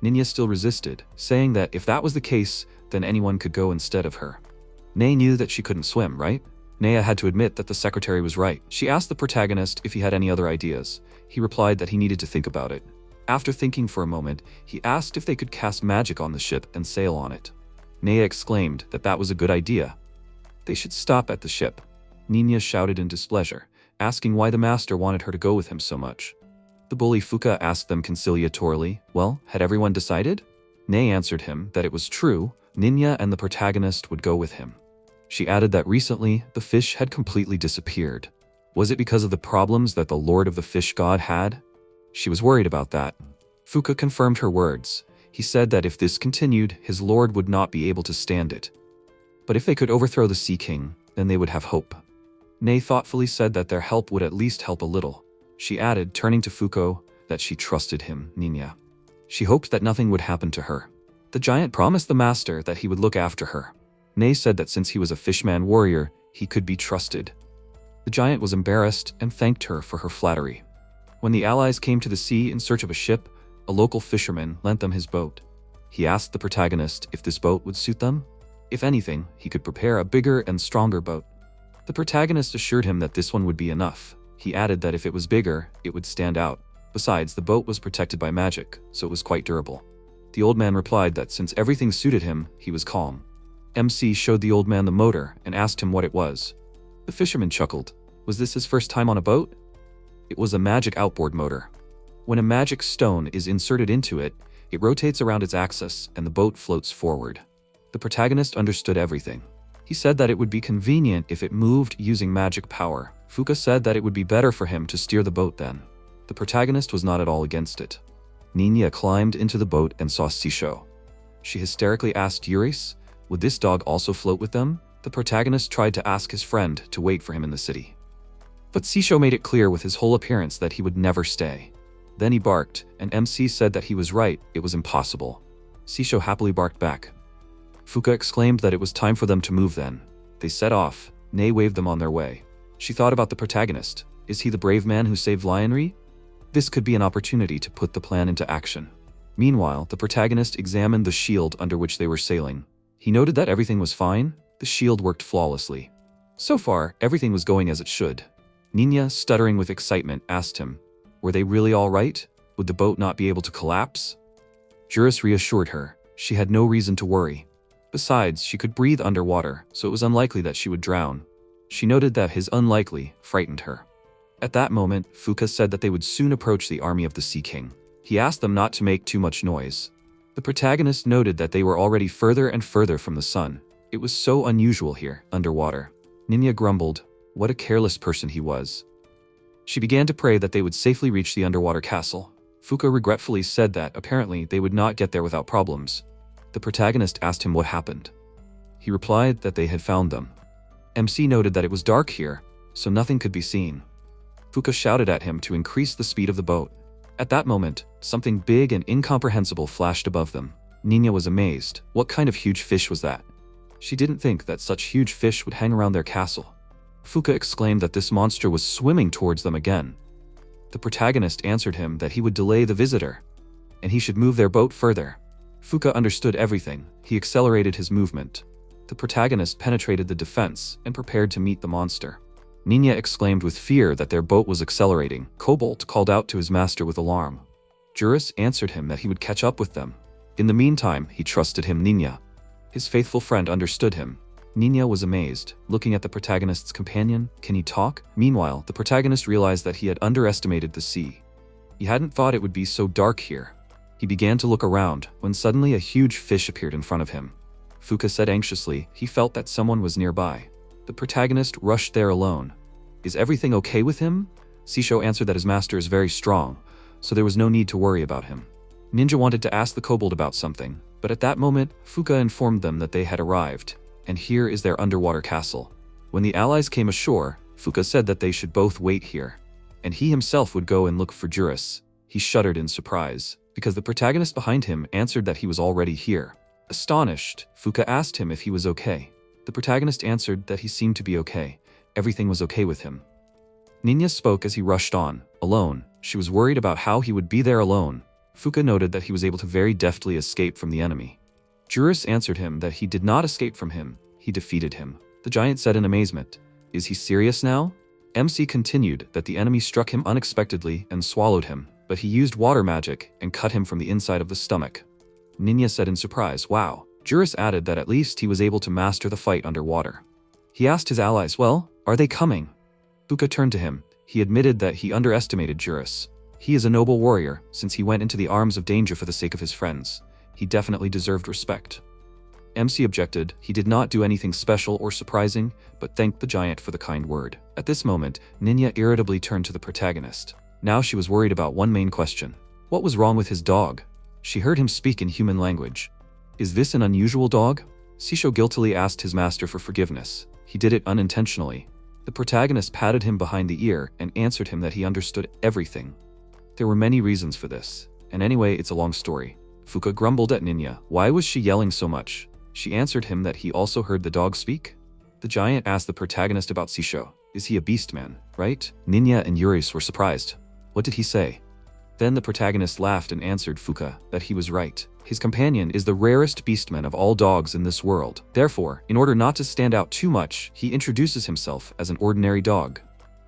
Nina still resisted, saying that if that was the case, then anyone could go instead of her. Nay knew that she couldn't swim, right? Naya had to admit that the secretary was right. She asked the protagonist if he had any other ideas. He replied that he needed to think about it. After thinking for a moment, he asked if they could cast magic on the ship and sail on it. Naya exclaimed that that was a good idea. They should stop at the ship. Nina shouted in displeasure, asking why the master wanted her to go with him so much. The bully Fuka asked them conciliatorily, well, had everyone decided? Nay answered him that it was true, Nina and the protagonist would go with him. She added that recently, the fish had completely disappeared. Was it because of the problems that the Lord of the Fish God had? She was worried about that. Fuka confirmed her words. He said that if this continued, his lord would not be able to stand it. But if they could overthrow the Sea King, then they would have hope. Nay thoughtfully said that their help would at least help a little. She added, turning to Fuko, that she trusted him, Nina. She hoped that nothing would happen to her. The giant promised the master that he would look after her. Nay said that since he was a fishman warrior, he could be trusted. The giant was embarrassed and thanked her for her flattery. When the allies came to the sea in search of a ship, a local fisherman lent them his boat. He asked the protagonist if this boat would suit them. If anything, he could prepare a bigger and stronger boat. The protagonist assured him that this one would be enough. He added that if it was bigger, it would stand out. Besides, the boat was protected by magic, so it was quite durable. The old man replied that since everything suited him, he was calm. MC showed the old man the motor and asked him what it was. The fisherman chuckled. Was this his first time on a boat? It was a magic outboard motor. When a magic stone is inserted into it, it rotates around its axis and the boat floats forward. The protagonist understood everything. He said that it would be convenient if it moved using magic power. Fuka said that it would be better for him to steer the boat then. The protagonist was not at all against it. Nina climbed into the boat and saw Sisho. She hysterically asked Jurus, would this dog also float with them? The protagonist tried to ask his friend to wait for him in the city. But Sisho made it clear with his whole appearance that he would never stay. Then he barked, and MC said that he was right, it was impossible. Sisho happily barked back. Fuka exclaimed that it was time for them to move then. They set off. Nay waved them on their way. She thought about the protagonist. Is he the brave man who saved Lionry? This could be an opportunity to put the plan into action. Meanwhile, the protagonist examined the shield under which they were sailing. He noted that everything was fine. The shield worked flawlessly. So far, everything was going as it should. Nina, stuttering with excitement, asked him, were they really all right? Would the boat not be able to collapse? Jurus reassured her. She had no reason to worry. Besides, she could breathe underwater, so it was unlikely that she would drown. She noted that his unlikely frightened her. At that moment, Fuka said that they would soon approach the army of the Sea King. He asked them not to make too much noise. The protagonist noted that they were already further and further from the sun. It was so unusual here, underwater. Nina grumbled, what a careless person he was. She began to pray that they would safely reach the underwater castle. Fuka regretfully said that apparently they would not get there without problems. The protagonist asked him what happened. He replied that they had found them. MC noted that it was dark here, so nothing could be seen. Fuka shouted at him to increase the speed of the boat. At that moment, something big and incomprehensible flashed above them. Nina was amazed. What kind of huge fish was that? She didn't think that such huge fish would hang around their castle. Fuka exclaimed that this monster was swimming towards them again. The protagonist answered him that he would delay the visitor, and he should move their boat further. Fuka understood everything. He accelerated his movement. The protagonist penetrated the defense and prepared to meet the monster. Nina exclaimed with fear that their boat was accelerating. Cobalt called out to his master with alarm. Jurus answered him that he would catch up with them. In the meantime, he trusted him, Nina. His faithful friend understood him. Nina was amazed, looking at the protagonist's companion. Can he talk? Meanwhile, the protagonist realized that he had underestimated the sea. He hadn't thought it would be so dark here. He began to look around when suddenly a huge fish appeared in front of him. Fuka said anxiously he felt that someone was nearby. The protagonist rushed there alone. Is everything okay with him? Sisho answered that his master is very strong, so there was no need to worry about him. Ninja wanted to ask the kobold about something, but at that moment, Fuka informed them that they had arrived, and here is their underwater castle. When the allies came ashore, Fuka said that they should both wait here, and he himself would go and look for Jurus. He shuddered in surprise, because the protagonist behind him answered that he was already here. Astonished, Fuka asked him if he was okay. The protagonist answered that he seemed to be okay. Everything was okay with him. Ninya spoke as he rushed on, alone. She was worried about how he would be there alone. Fuka noted that he was able to very deftly escape from the enemy. Jurus answered him that he did not escape from him, he defeated him. The giant said in amazement, "Is he serious now?" MC continued that the enemy struck him unexpectedly and swallowed him, but he used water magic and cut him from the inside of the stomach. Ninya said in surprise, "Wow." Jurus added that at least he was able to master the fight underwater. He asked his allies, "Well, are they coming?" Fuka turned to him. He admitted that he underestimated Jurus. He is a noble warrior, since he went into the arms of danger for the sake of his friends. He definitely deserved respect. MC objected. He did not do anything special or surprising, but thanked the giant for the kind word. At this moment, Ninya irritably turned to the protagonist. Now she was worried about one main question. What was wrong with his dog? She heard him speak in human language. Is this an unusual dog? Sisho guiltily asked his master for forgiveness. He did it unintentionally. The protagonist patted him behind the ear and answered him that he understood everything. There were many reasons for this, and anyway, it's a long story. Fuka grumbled at Ninya. Why was she yelling so much? She answered him that he also heard the dog speak. The giant asked the protagonist about Sisho. Is he a beast man, right? Ninya and Jurus were surprised. What did he say? Then the protagonist laughed and answered Fuka that he was right. His companion is the rarest beastman of all dogs in this world. Therefore, in order not to stand out too much, he introduces himself as an ordinary dog.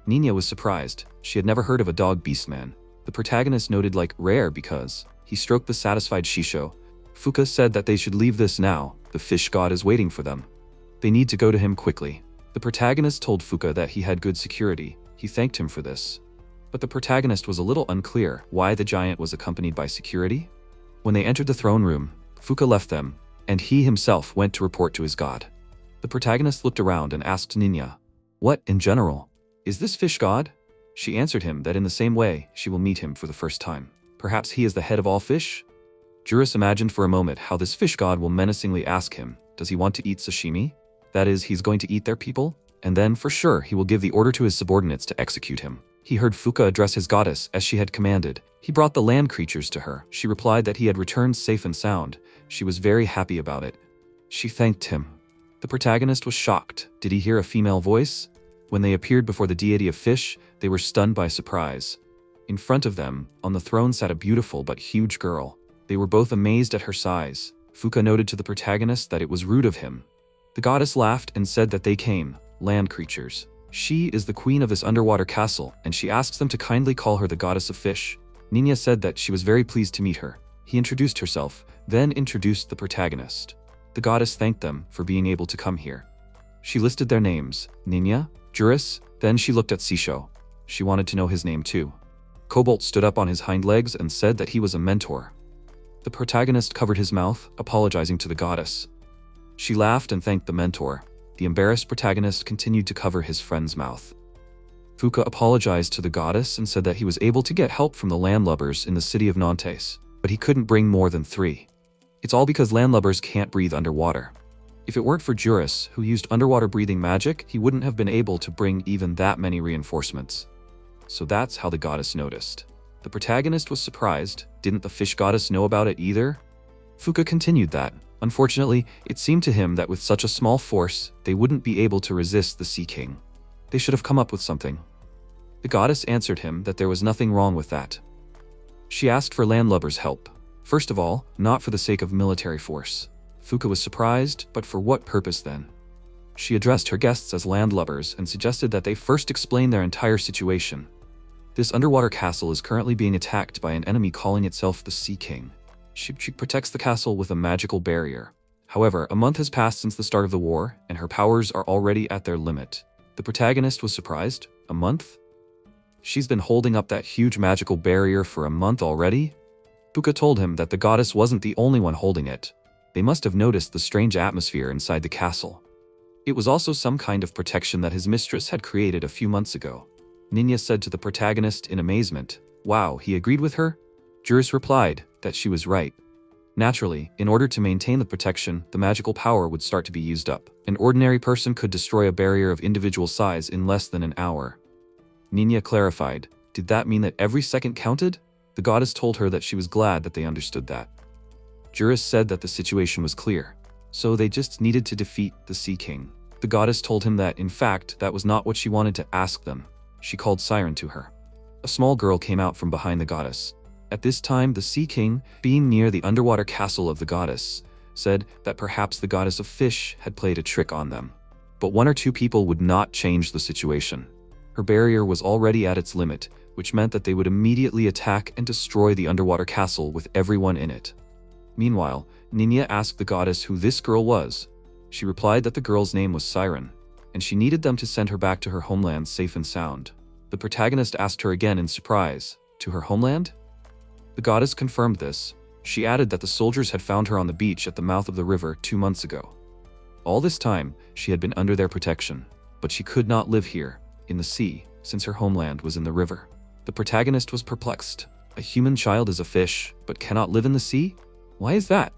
Ninya was surprised. She had never heard of a dog beastman. The protagonist noted like rare because he stroked the satisfied Shisho. Fuka said that they should leave this now. The fish god is waiting for them. They need to go to him quickly. The protagonist told Fuka that he had good security. He thanked him for this. But the protagonist was a little unclear why the giant was accompanied by security. When they entered the throne room, Fuka left them, and he himself went to report to his god. The protagonist looked around and asked Ninya, "What, in general? Is this fish god?" She answered him that in the same way, she will meet him for the first time. Perhaps he is the head of all fish? Jurus imagined for a moment how this fish god will menacingly ask him, does he want to eat sashimi? That is, he's going to eat their people? And then, for sure, he will give the order to his subordinates to execute him. He heard Fuka address his goddess as she had commanded. He brought the land creatures to her. She replied that he had returned safe and sound. She was very happy about it. She thanked him. The protagonist was shocked. Did he hear a female voice? When they appeared before the deity of fish, they were stunned by surprise. In front of them, on the throne sat a beautiful but huge girl. They were both amazed at her size. Fuka noted to the protagonist that it was rude of him. The goddess laughed and said that they came, land creatures. She is the queen of this underwater castle, and she asks them to kindly call her the goddess of fish. Ninya said that she was very pleased to meet her. He introduced herself, then introduced the protagonist. The goddess thanked them for being able to come here. She listed their names, Ninya, Jurus, then she looked at Sisho. She wanted to know his name too. Cobalt stood up on his hind legs and said that he was a mentor. The protagonist covered his mouth, apologizing to the goddess. She laughed and thanked the mentor. The embarrassed protagonist continued to cover his friend's mouth. Fuka apologized to the goddess and said that he was able to get help from the landlubbers in the city of Nantes, but he couldn't bring more than 3. It's all because landlubbers can't breathe underwater. If it weren't for Jurus, who used underwater breathing magic, he wouldn't have been able to bring even that many reinforcements. So that's how the goddess noticed. The protagonist was surprised. Didn't the fish goddess know about it either? Fuka continued that, unfortunately, it seemed to him that with such a small force, they wouldn't be able to resist the Sea King. They should have come up with something. The goddess answered him that there was nothing wrong with that. She asked for landlubbers' help. First of all, not for the sake of military force. Fuka was surprised, but for what purpose then? She addressed her guests as landlubbers and suggested that they first explain their entire situation. This underwater castle is currently being attacked by an enemy calling itself the Sea King. She protects the castle with a magical barrier. However, a month has passed since the start of the war, and her powers are already at their limit. The protagonist was surprised. A month? She's been holding up that huge magical barrier for a month already? Fuka told him that the goddess wasn't the only one holding it. They must have noticed the strange atmosphere inside the castle. It was also some kind of protection that his mistress had created a few months ago. Ninya said to the protagonist in amazement, "Wow, he agreed with her?" Jurus replied that she was right. Naturally, in order to maintain the protection, the magical power would start to be used up. An ordinary person could destroy a barrier of individual size in less than an hour. Ninya clarified, "Did that mean that every second counted?" The goddess told her that she was glad that they understood that. Jurus said that the situation was clear, so they just needed to defeat the Sea King. The goddess told him that, in fact, that was not what she wanted to ask them. She called Siren to her. A small girl came out from behind the goddess. At this time, the Sea King, being near the underwater castle of the goddess, said that perhaps the goddess of fish had played a trick on them. But one or two people would not change the situation. Her barrier was already at its limit, which meant that they would immediately attack and destroy the underwater castle with everyone in it. Meanwhile, Ninya asked the goddess who this girl was. She replied that the girl's name was Siren, and she needed them to send her back to her homeland safe and sound. The protagonist asked her again in surprise, "To her homeland?" The goddess confirmed this. She added that the soldiers had found her on the beach at the mouth of the river 2 months ago. All this time, she had been under their protection, but she could not live here, in the sea, since her homeland was in the river. The protagonist was perplexed. A human child is a fish, but cannot live in the sea? Why is that?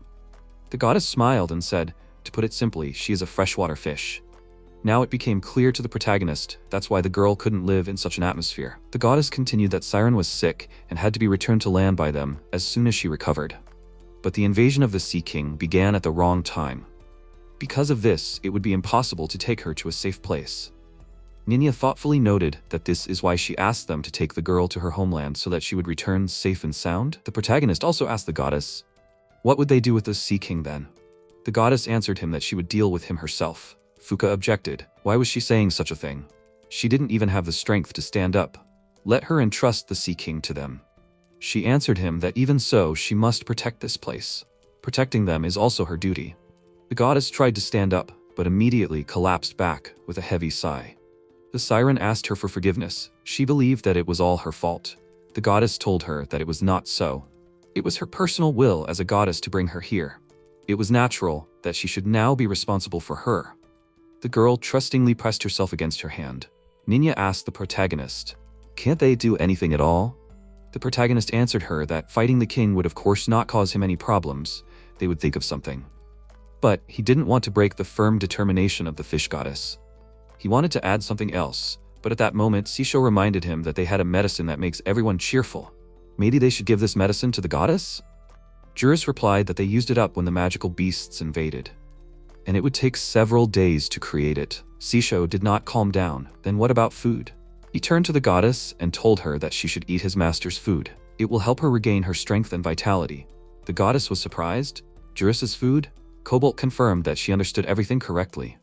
The goddess smiled and said, to put it simply, she is a freshwater fish. Now it became clear to the protagonist, that's why the girl couldn't live in such an atmosphere. The goddess continued that Siren was sick and had to be returned to land by them as soon as she recovered. But the invasion of the Sea King began at the wrong time. Because of this, it would be impossible to take her to a safe place. Ninya thoughtfully noted that this is why she asked them to take the girl to her homeland so that she would return safe and sound. The protagonist also asked the goddess, what would they do with the Sea King then? The goddess answered him that she would deal with him herself. Fuka objected. Why was she saying such a thing? She didn't even have the strength to stand up. Let her entrust the Sea King to them. She answered him that even so, she must protect this place. Protecting them is also her duty. The goddess tried to stand up, but immediately collapsed back with a heavy sigh. The siren asked her for forgiveness. She believed that it was all her fault. The goddess told her that it was not so. It was her personal will as a goddess to bring her here. It was natural that she should now be responsible for her. The girl trustingly pressed herself against her hand. Ninya asked the protagonist, can't they do anything at all? The protagonist answered her that fighting the king would of course not cause him any problems. They would think of something. But he didn't want to break the firm determination of the fish goddess. He wanted to add something else, but at that moment Sisho reminded him that they had a medicine that makes everyone cheerful. Maybe they should give this medicine to the goddess? Jurus replied that they used it up when the magical beasts invaded. And it would take several days to create it. Sisho did not calm down. Then what about food? He turned to the goddess and told her that she should eat his master's food. It will help her regain her strength and vitality. The goddess was surprised. Jurus's food? Cobalt confirmed that she understood everything correctly.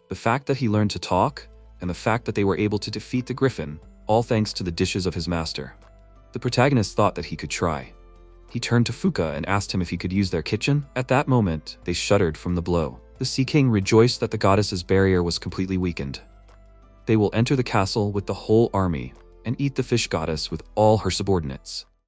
The fact that he learned to talk, and the fact that they were able to defeat the griffin, all thanks to the dishes of his master. The protagonist thought that he could try. He turned to Fuka and asked him if he could use their kitchen. At that moment, they shuddered from the blow. The Sea King rejoiced that the goddess's barrier was completely weakened. They will enter the castle with the whole army and eat the fish goddess with all her subordinates.